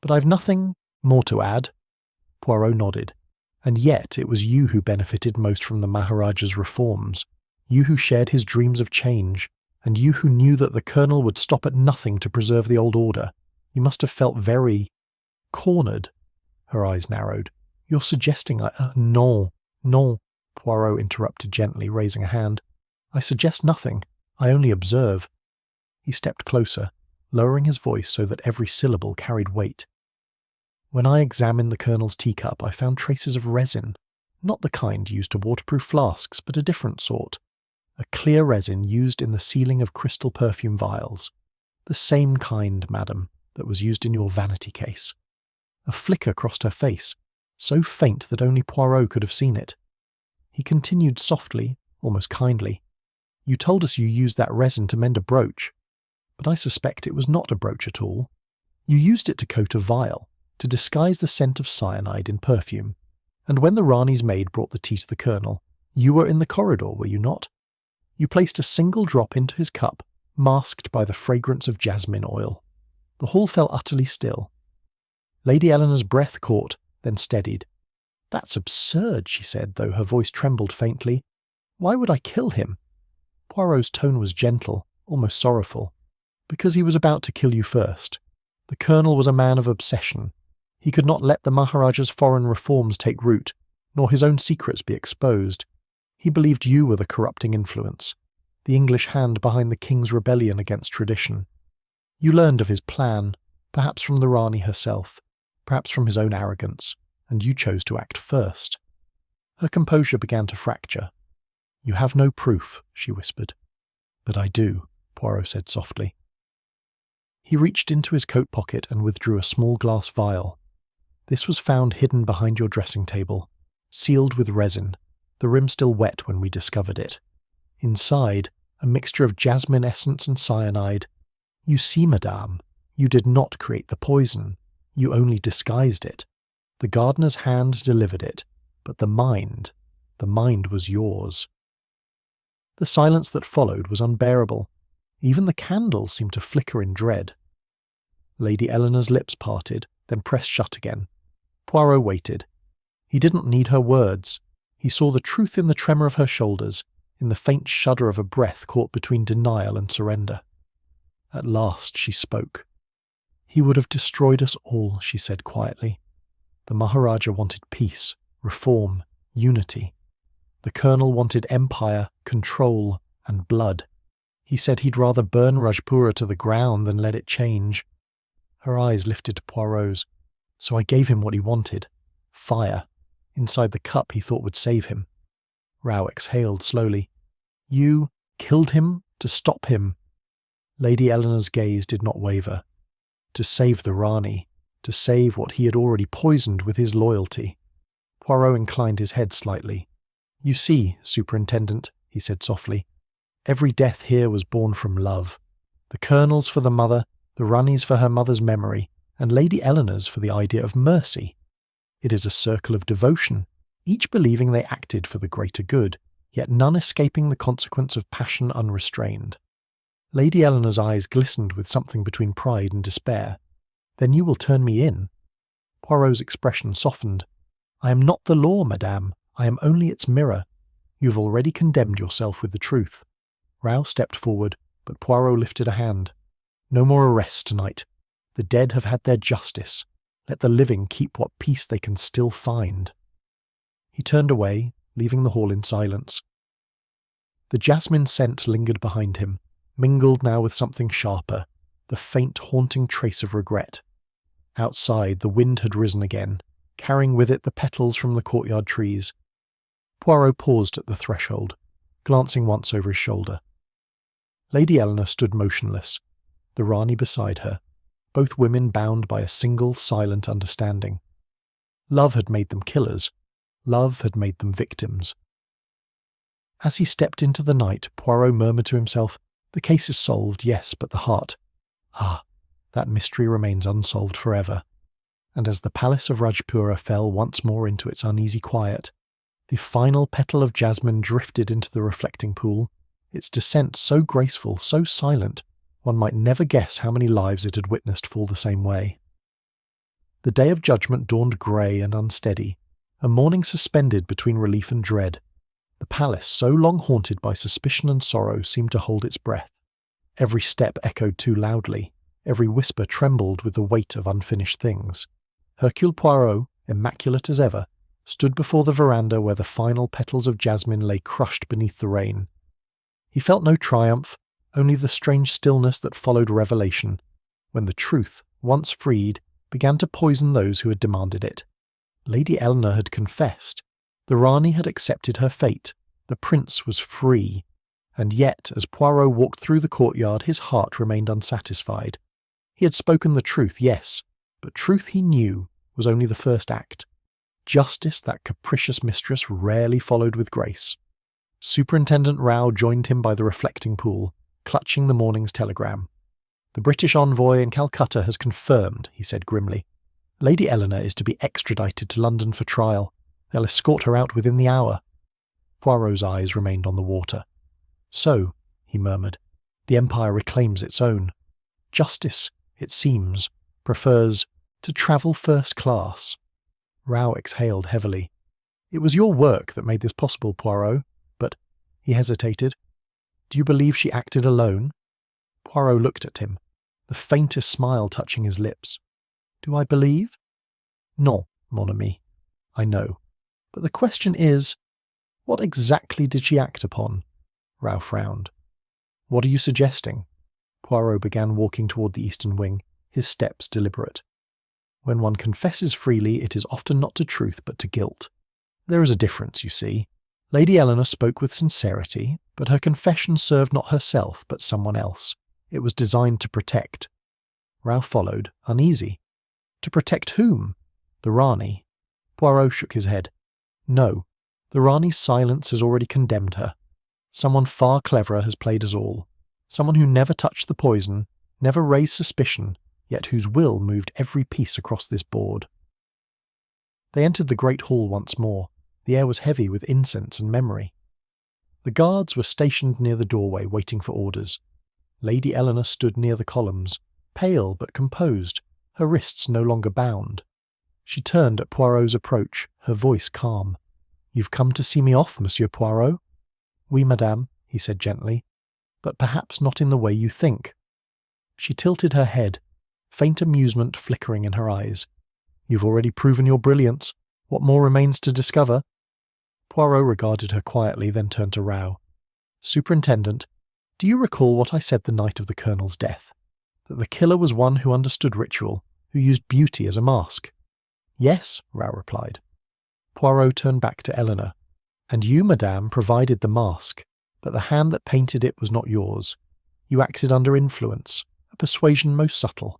"but I've nothing more to add." Poirot nodded. "And yet it was you who benefited most from the Maharaja's reforms, you who shared his dreams of change, and you who knew that the colonel would stop at nothing to preserve the old order. You must have felt very cornered." Her eyes narrowed. "You're suggesting Non, Poirot interrupted gently, raising a hand. "I suggest nothing. I only observe." He stepped closer, lowering his voice so that every syllable carried weight. "When I examined the colonel's teacup, I found traces of resin, not the kind used to waterproof flasks, but a different sort. A clear resin used in the sealing of crystal perfume vials. The same kind, madam, that was used in your vanity case." A flicker crossed her face, so faint that only Poirot could have seen it. He continued softly, almost kindly. "You told us you used that resin to mend a brooch, but I suspect it was not a brooch at all. You used it to coat a vial, to disguise the scent of cyanide in perfume, and when the Rani's maid brought the tea to the colonel, you were in the corridor, were you not? You placed a single drop into his cup, masked by the fragrance of jasmine oil. The hall fell utterly still. Lady Eleanor's breath caught, then steadied. "That's absurd," she said, though her voice trembled faintly. "Why would I kill him?" Poirot's tone was gentle, almost sorrowful. "Because he was about to kill you first. The colonel was a man of obsession. He could not let the Maharaja's foreign reforms take root, nor his own secrets be exposed. He believed you were the corrupting influence, the English hand behind the king's rebellion against tradition. You learned of his plan, perhaps from the Rani herself, perhaps from his own arrogance, and you chose to act first." Her composure began to fracture. You have no proof, she whispered. But I do, Poirot said softly. He reached into his coat pocket and withdrew a small glass vial. This was found hidden behind your dressing table, sealed with resin, the rim still wet when we discovered it. Inside, a mixture of jasmine essence and cyanide. You see, madame, you did not create the poison. You only disguised it. The gardener's hand delivered it, but the mind was yours. The silence that followed was unbearable. Even the candles seemed to flicker in dread. Lady Eleanor's lips parted, then pressed shut again. Poirot waited. He didn't need her words. He saw the truth in the tremor of her shoulders, in the faint shudder of a breath caught between denial and surrender. At last she spoke. He would have destroyed us all, she said quietly. The Maharaja wanted peace, reform, unity. The colonel wanted empire, control, and blood. He said he'd rather burn Rajpura to the ground than let it change. Her eyes lifted to Poirot's. So I gave him what he wanted. Fire. Inside the cup he thought would save him. Rao exhaled slowly. You killed him to stop him. Lady Eleanor's gaze did not waver. To save the Rani. To save what he had already poisoned with his loyalty. Poirot inclined his head slightly. You see, Superintendent, he said softly, every death here was born from love. The colonel's for the mother, the Rani's for her mother's memory, and Lady Eleanor's for the idea of mercy. It is a circle of devotion, each believing they acted for the greater good, yet none escaping the consequence of passion unrestrained. Lady Eleanor's eyes glistened with something between pride and despair. Then you will turn me in? Poirot's expression softened. I am not the law, madame. I am only its mirror. You have already condemned yourself with the truth. Rao stepped forward, but Poirot lifted a hand. No more arrests tonight. The dead have had their justice. Let the living keep what peace they can still find. He turned away, leaving the hall in silence. The jasmine scent lingered behind him, mingled now with something sharper, the faint haunting trace of regret. Outside, the wind had risen again, carrying with it the petals from the courtyard trees. Poirot paused at the threshold, glancing once over his shoulder. Lady Eleanor stood motionless, the Rani beside her, both women bound by a single silent understanding. Love had made them killers. Love had made them victims. As he stepped into the night, Poirot murmured to himself, the case is solved, yes, but the heart. Ah, that mystery remains unsolved forever. And as the palace of Rajpura fell once more into its uneasy quiet, the final petal of jasmine drifted into the reflecting pool, its descent so graceful, so silent, one might never guess how many lives it had witnessed fall the same way. The day of judgment dawned grey and unsteady, a morning suspended between relief and dread. The palace, so long haunted by suspicion and sorrow, seemed to hold its breath. Every step echoed too loudly, every whisper trembled with the weight of unfinished things. Hercule Poirot, immaculate as ever, stood before the veranda where the final petals of jasmine lay crushed beneath the rain. He felt no triumph, only the strange stillness that followed revelation, when the truth, once freed, began to poison those who had demanded it. Lady Eleanor had confessed. The Rani had accepted her fate. The prince was free. And yet, as Poirot walked through the courtyard, his heart remained unsatisfied. He had spoken the truth, yes, but truth, he knew, was only the first act. Justice, that capricious mistress, rarely followed with grace. Superintendent Rao joined him by the reflecting pool, clutching the morning's telegram. The British envoy in Calcutta has confirmed, he said grimly. Lady Eleanor is to be extradited to London for trial. They'll escort her out within the hour. Poirot's eyes remained on the water. So, he murmured, the Empire reclaims its own. Justice, it seems, prefers to travel first class. Rao exhaled heavily. It was your work that made this possible, Poirot, but, he hesitated, do you believe she acted alone? Poirot looked at him, the faintest smile touching his lips. Do I believe? Non, mon ami. I know. But the question is, what exactly did she act upon? Rao frowned. What are you suggesting? Poirot began walking toward the eastern wing, his steps deliberate. When one confesses freely, it is often not to truth but to guilt. There is a difference, you see. Lady Eleanor spoke with sincerity, but her confession served not herself but someone else. It was designed to protect. Rao followed, uneasy. To protect whom? The Rani. Poirot shook his head. No, the Rani's silence has already condemned her. Someone far cleverer has played us all. Someone who never touched the poison, never raised suspicion, yet whose will moved every piece across this board. They entered the great hall once more. The air was heavy with incense and memory. The guards were stationed near the doorway waiting for orders. Lady Eleanor stood near the columns, pale but composed, her wrists no longer bound. She turned at Poirot's approach, her voice calm. "You've come to see me off, Monsieur Poirot?" "Oui, madame," he said gently, "but perhaps not in the way you think." She tilted her head, faint amusement flickering in her eyes. "You've already proven your brilliance. What more remains to discover?" Poirot regarded her quietly, then turned to Rao. "Superintendent, do you recall what I said the night of the Colonel's death? That the killer was one who understood ritual, who used beauty as a mask?" "Yes," Rao replied. Poirot turned back to Eleanor. "And you, madame, provided the mask, but the hand that painted it was not yours. You acted under influence, a persuasion most subtle.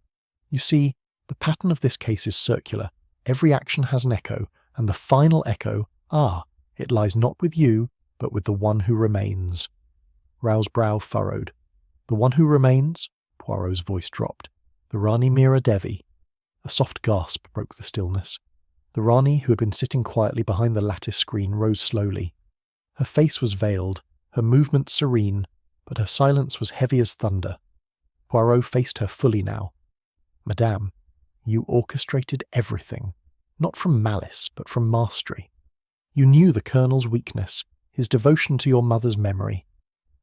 You see, the pattern of this case is circular. Every action has an echo, and the final echo, it lies not with you, but with the one who remains." Rao's brow furrowed. "The one who remains?" Poirot's voice dropped. "The Rani Mira Devi." A soft gasp broke the stillness. The Rani, who had been sitting quietly behind the lattice screen, rose slowly. Her face was veiled, her movements serene, but her silence was heavy as thunder. Poirot faced her fully now. "Madame, you orchestrated everything, not from malice, but from mastery. You knew the Colonel's weakness, his devotion to your mother's memory.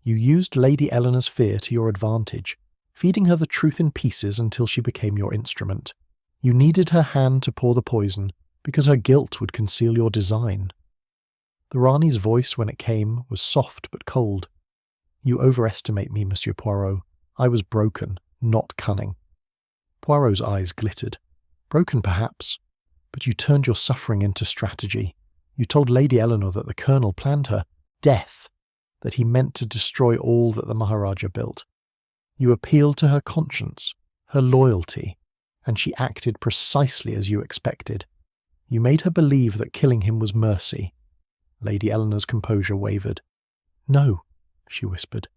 You used Lady Eleanor's fear to your advantage, feeding her the truth in pieces until she became your instrument. You needed her hand to pour the poison, because her guilt would conceal your design." The Rani's voice, when it came, was soft but cold. "You overestimate me, Monsieur Poirot. I was broken, not cunning." Poirot's eyes glittered. "Broken, perhaps, but you turned your suffering into strategy. You told Lady Eleanor that the Colonel planned her death, that he meant to destroy all that the Maharaja built. You appealed to her conscience, her loyalty, and she acted precisely as you expected. You made her believe that killing him was mercy." Lady Eleanor's composure wavered. "No," she whispered.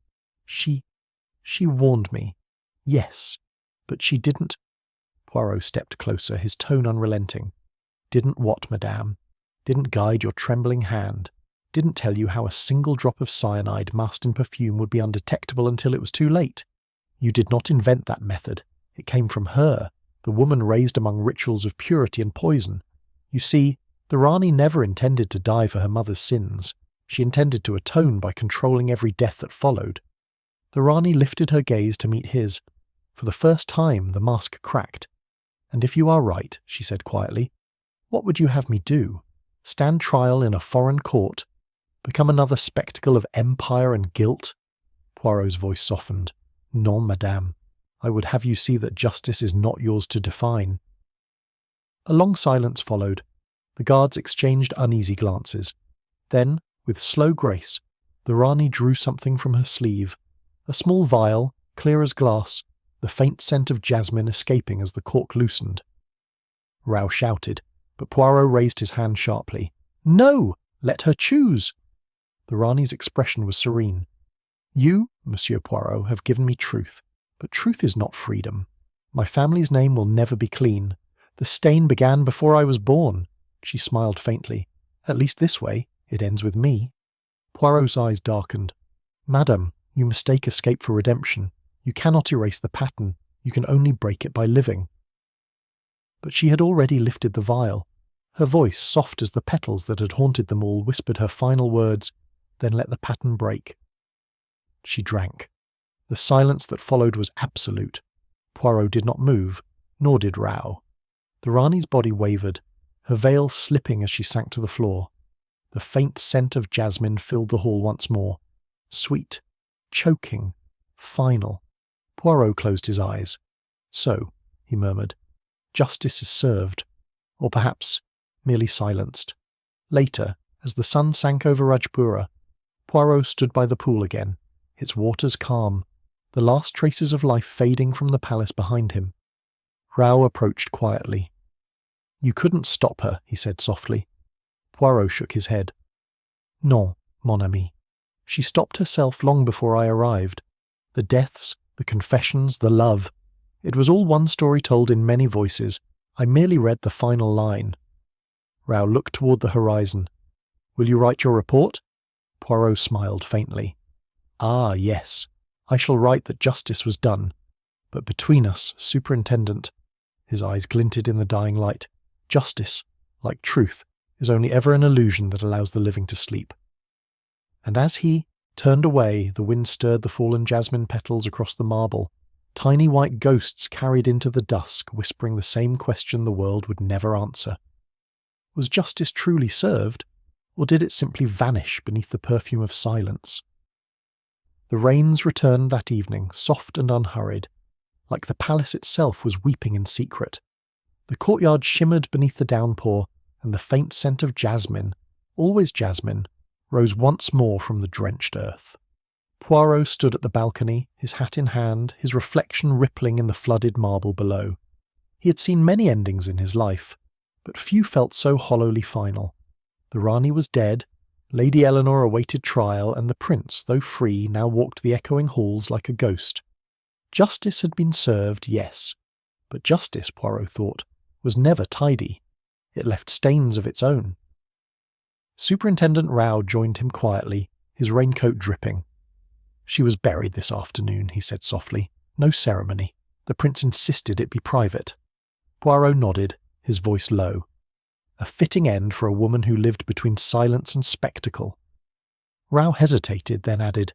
She warned me. Yes, but she didn't." Poirot stepped closer, his tone unrelenting. "Didn't what, madame? Didn't guide your trembling hand? Didn't tell you how a single drop of cyanide masked in perfume would be undetectable until it was too late? You did not invent that method. It came from her, the woman raised among rituals of purity and poison. You see, the Rani never intended to die for her mother's sins. She intended to atone by controlling every death that followed." The Rani lifted her gaze to meet his. For the first time, the mask cracked. "And if you are right," she said quietly, "what would you have me do? Stand trial in a foreign court? Become another spectacle of empire and guilt?" Poirot's voice softened. "Non, madame. I would have you see that justice is not yours to define." A long silence followed. The guards exchanged uneasy glances. Then, with slow grace, the Rani drew something from her sleeve. A small vial, clear as glass, the faint scent of jasmine escaping as the cork loosened. Rao shouted, but Poirot raised his hand sharply. "No! Let her choose!" The Rani's expression was serene. "You, Monsieur Poirot, have given me truth, but truth is not freedom. My family's name will never be clean. The stain began before I was born." She smiled faintly. "At least this way, it ends with me." Poirot's eyes darkened. "Madame, you mistake escape for redemption. You cannot erase the pattern. You can only break it by living." But she had already lifted the vial. Her voice, soft as the petals that had haunted them all, whispered her final words, "Then let the pattern break." She drank. The silence that followed was absolute. Poirot did not move, nor did Rao. The Rani's body wavered, her veil slipping as she sank to the floor. The faint scent of jasmine filled the hall once more. Sweet, choking, final. Poirot closed his eyes. "So," he murmured, "justice is served. Or perhaps merely silenced. Later, As the sun sank over Rajpura, Poirot stood by the pool again, its waters calm, the last traces of life fading from the palace behind him. Rao approached quietly. "You couldn't stop her," he said softly. Poirot shook his head. "Non, mon ami. She stopped herself long before I arrived. The deaths, the confessions, the love. It was all one story told in many voices. I merely read the final line." Rao looked toward the horizon. "Will you write your report?" Poirot smiled faintly. "Ah, yes. I shall write that justice was done. But between us, Superintendent," his eyes glinted in the dying light, "justice, like truth, is only ever an illusion that allows the living to sleep." And as he turned away, the wind stirred the fallen jasmine petals across the marble. Tiny white ghosts carried into the dusk, whispering the same question the world would never answer. Was justice truly served, or did it simply vanish beneath the perfume of silence? The rains returned that evening, soft and unhurried, like the palace itself was weeping in secret. The courtyard shimmered beneath the downpour, and the faint scent of jasmine, always jasmine, rose once more from the drenched earth. Poirot stood at the balcony, his hat in hand, his reflection rippling in the flooded marble below. He had seen many endings in his life, but few felt so hollowly final. The Rani was dead, Lady Eleanor awaited trial, and the prince, though free, now walked the echoing halls like a ghost. Justice had been served, yes, but justice, Poirot thought, was never tidy. It left stains of its own. Superintendent Rao joined him quietly, his raincoat dripping. "She was buried this afternoon," he said softly. "No ceremony. The prince insisted it be private." Poirot nodded, his voice low. A fitting end for a woman who lived between silence and spectacle. Rao hesitated, then added,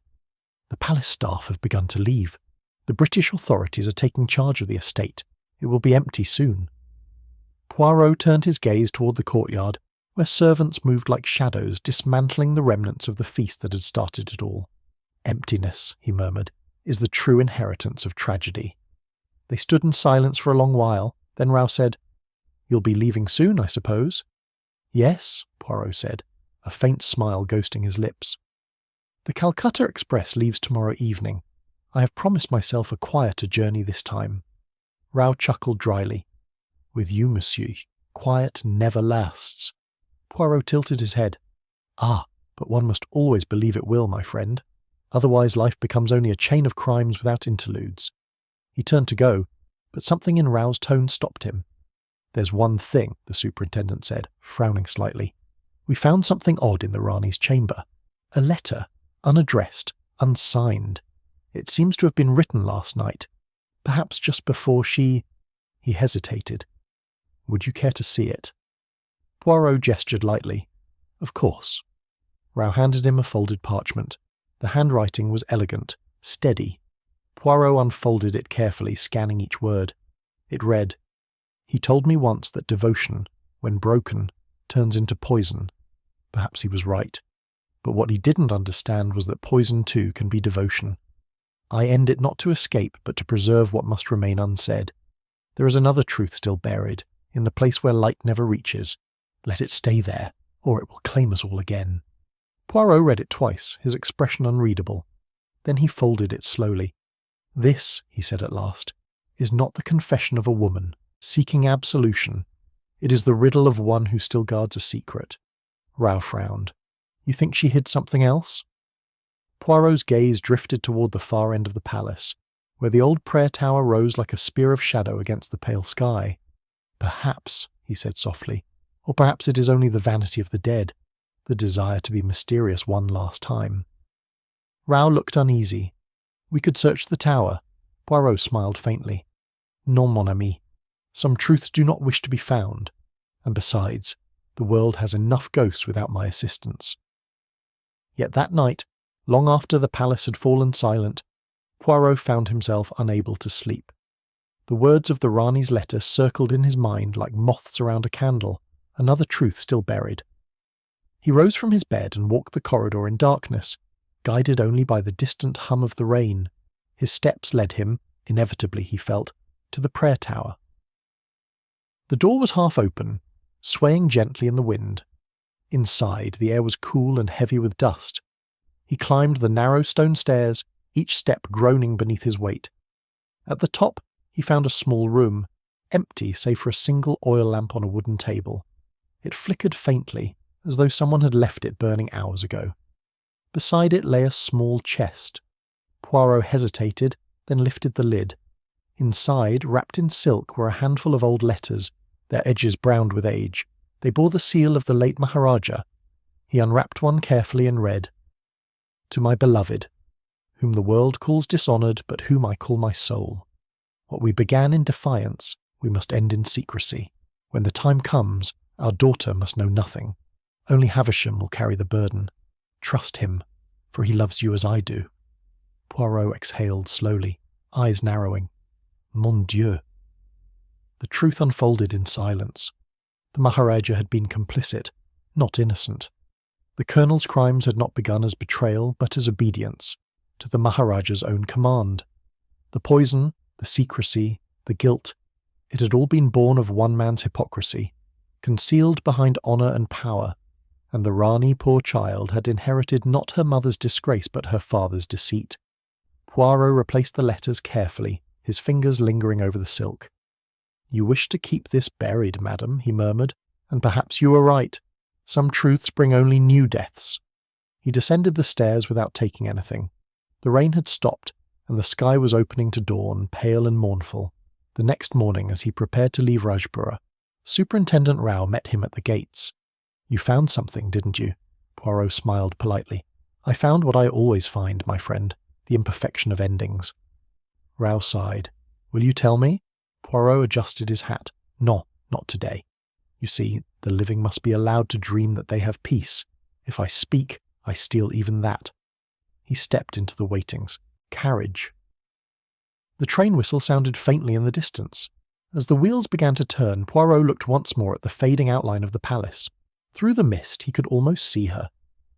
"The palace staff have begun to leave. The British authorities are taking charge of the estate. It will be empty soon." Poirot turned his gaze toward the courtyard, where servants moved like shadows, dismantling the remnants of the feast that had started it all. "Emptiness," he murmured, "is the true inheritance of tragedy." They stood in silence for a long while, then Rao said, "You'll be leaving soon, I suppose?" "Yes," Poirot said, a faint smile ghosting his lips. "The Calcutta Express leaves tomorrow evening. I have promised myself a quieter journey this time." Rao chuckled dryly. "With you, monsieur, quiet never lasts." Poirot tilted his head. "Ah, but one must always believe it will, my friend. Otherwise life becomes only a chain of crimes without interludes." He turned to go, but something in Rao's tone stopped him. "There's one thing," the superintendent said, frowning slightly. "We found something odd in the Rani's chamber. A letter, unaddressed, unsigned. It seems to have been written last night, perhaps just before she—" He hesitated. "Would you care to see it?" Poirot gestured lightly. "Of course." Rao handed him a folded parchment. The handwriting was elegant, steady. Poirot unfolded it carefully, scanning each word. It read, "He told me once that devotion, when broken, turns into poison." Perhaps he was right. But what he didn't understand was that poison too can be devotion. "I end it not to escape, but to preserve what must remain unsaid. There is another truth still buried, in the place where light never reaches. Let it stay there, or it will claim us all again." Poirot read it twice, his expression unreadable. Then he folded it slowly. "This," he said at last, "is not the confession of a woman, seeking absolution. It is the riddle of one who still guards a secret." Rao frowned. "You think she hid something else?" Poirot's gaze drifted toward the far end of the palace, where the old prayer tower rose like a spear of shadow against the pale sky. "Perhaps," he said softly, "or perhaps it is only the vanity of the dead, the desire to be mysterious one last time." Rao looked uneasy. "We could search the tower." Poirot smiled faintly. "Non, mon ami. Some truths do not wish to be found. And besides, the world has enough ghosts without my assistance." Yet that night, long after the palace had fallen silent, Poirot found himself unable to sleep. The words of the Rani's letter circled in his mind like moths around a candle, another truth still buried. He rose from his bed and walked the corridor in darkness, guided only by the distant hum of the rain. His steps led him, inevitably he felt, to the prayer tower. The door was half open, swaying gently in the wind. Inside, the air was cool and heavy with dust. He climbed the narrow stone stairs, each step groaning beneath his weight. At the top, he found a small room, empty save for a single oil lamp on a wooden table. It flickered faintly, as though someone had left it burning hours ago. Beside it lay a small chest. Poirot hesitated, then lifted the lid. Inside, wrapped in silk, were a handful of old letters, their edges browned with age. They bore the seal of the late Maharaja. He unwrapped one carefully and read, "To my beloved, whom the world calls dishonoured, but whom I call my soul. What we began in defiance, we must end in secrecy. When the time comes, our daughter must know nothing. Only Havisham will carry the burden. Trust him, for he loves you as I do." Poirot exhaled slowly, eyes narrowing. Mon Dieu! The truth unfolded in silence. The Maharaja had been complicit, not innocent. The colonel's crimes had not begun as betrayal, but as obedience, to the Maharaja's own command. The poison, the secrecy, the guilt, it had all been born of one man's hypocrisy, concealed behind honour and power, and the Rani, poor child, had inherited not her mother's disgrace but her father's deceit. Poirot replaced the letters carefully, his fingers lingering over the silk. "You wish to keep this buried, madam," he murmured, "and perhaps you are right. Some truths bring only new deaths." He descended the stairs without taking anything. The rain had stopped, and the sky was opening to dawn, pale and mournful. The next morning, as he prepared to leave Rajpura, Superintendent Rao met him at the gates. "You found something, didn't you?" Poirot smiled politely. "I found what I always find, my friend, the imperfection of endings." Rao sighed. "Will you tell me?" Poirot adjusted his hat. "No, not today. You see, the living must be allowed to dream that they have peace. If I speak, I steal even that." He stepped into the waitings. Carriage. The train whistle sounded faintly in the distance. As the wheels began to turn, Poirot looked once more at the fading outline of the palace. Through the mist he could almost see her.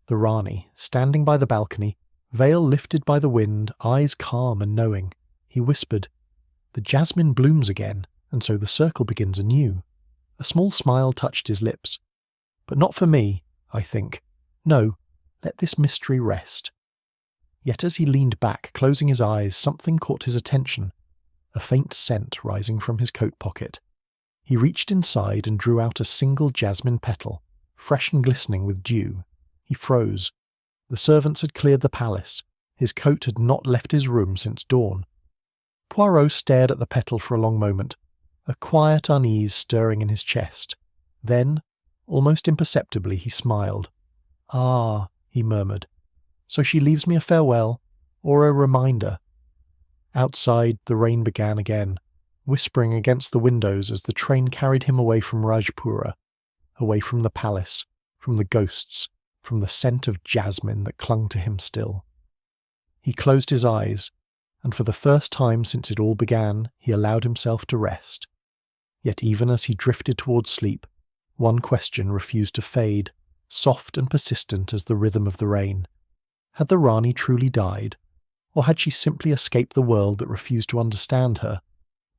The Rani, standing by the balcony, veil lifted by the wind, eyes calm and knowing. He whispered, "The jasmine blooms again, and so the circle begins anew." A small smile touched his lips. "But not for me, I think. No, let this mystery rest." Yet as he leaned back, closing his eyes, something caught his attention, a faint scent rising from his coat pocket. He reached inside and drew out a single jasmine petal, fresh and glistening with dew. He froze. The servants had cleared the palace. His coat had not left his room since dawn. Poirot stared at the petal for a long moment, a quiet unease stirring in his chest. Then, almost imperceptibly, he smiled. "Ah," he murmured, "so she leaves me a farewell, or a reminder." Outside, the rain began again, whispering against the windows as the train carried him away from Rajpura, away from the palace, from the ghosts, from the scent of jasmine that clung to him still. He closed his eyes, and for the first time since it all began, he allowed himself to rest. Yet even as he drifted towards sleep, one question refused to fade, soft and persistent as the rhythm of the rain. Had the Rani truly died, or had she simply escaped the world that refused to understand her?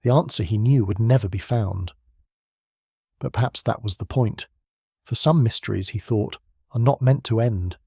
The answer, he knew, would never be found. But perhaps that was the point. For some mysteries, he thought, are not meant to end.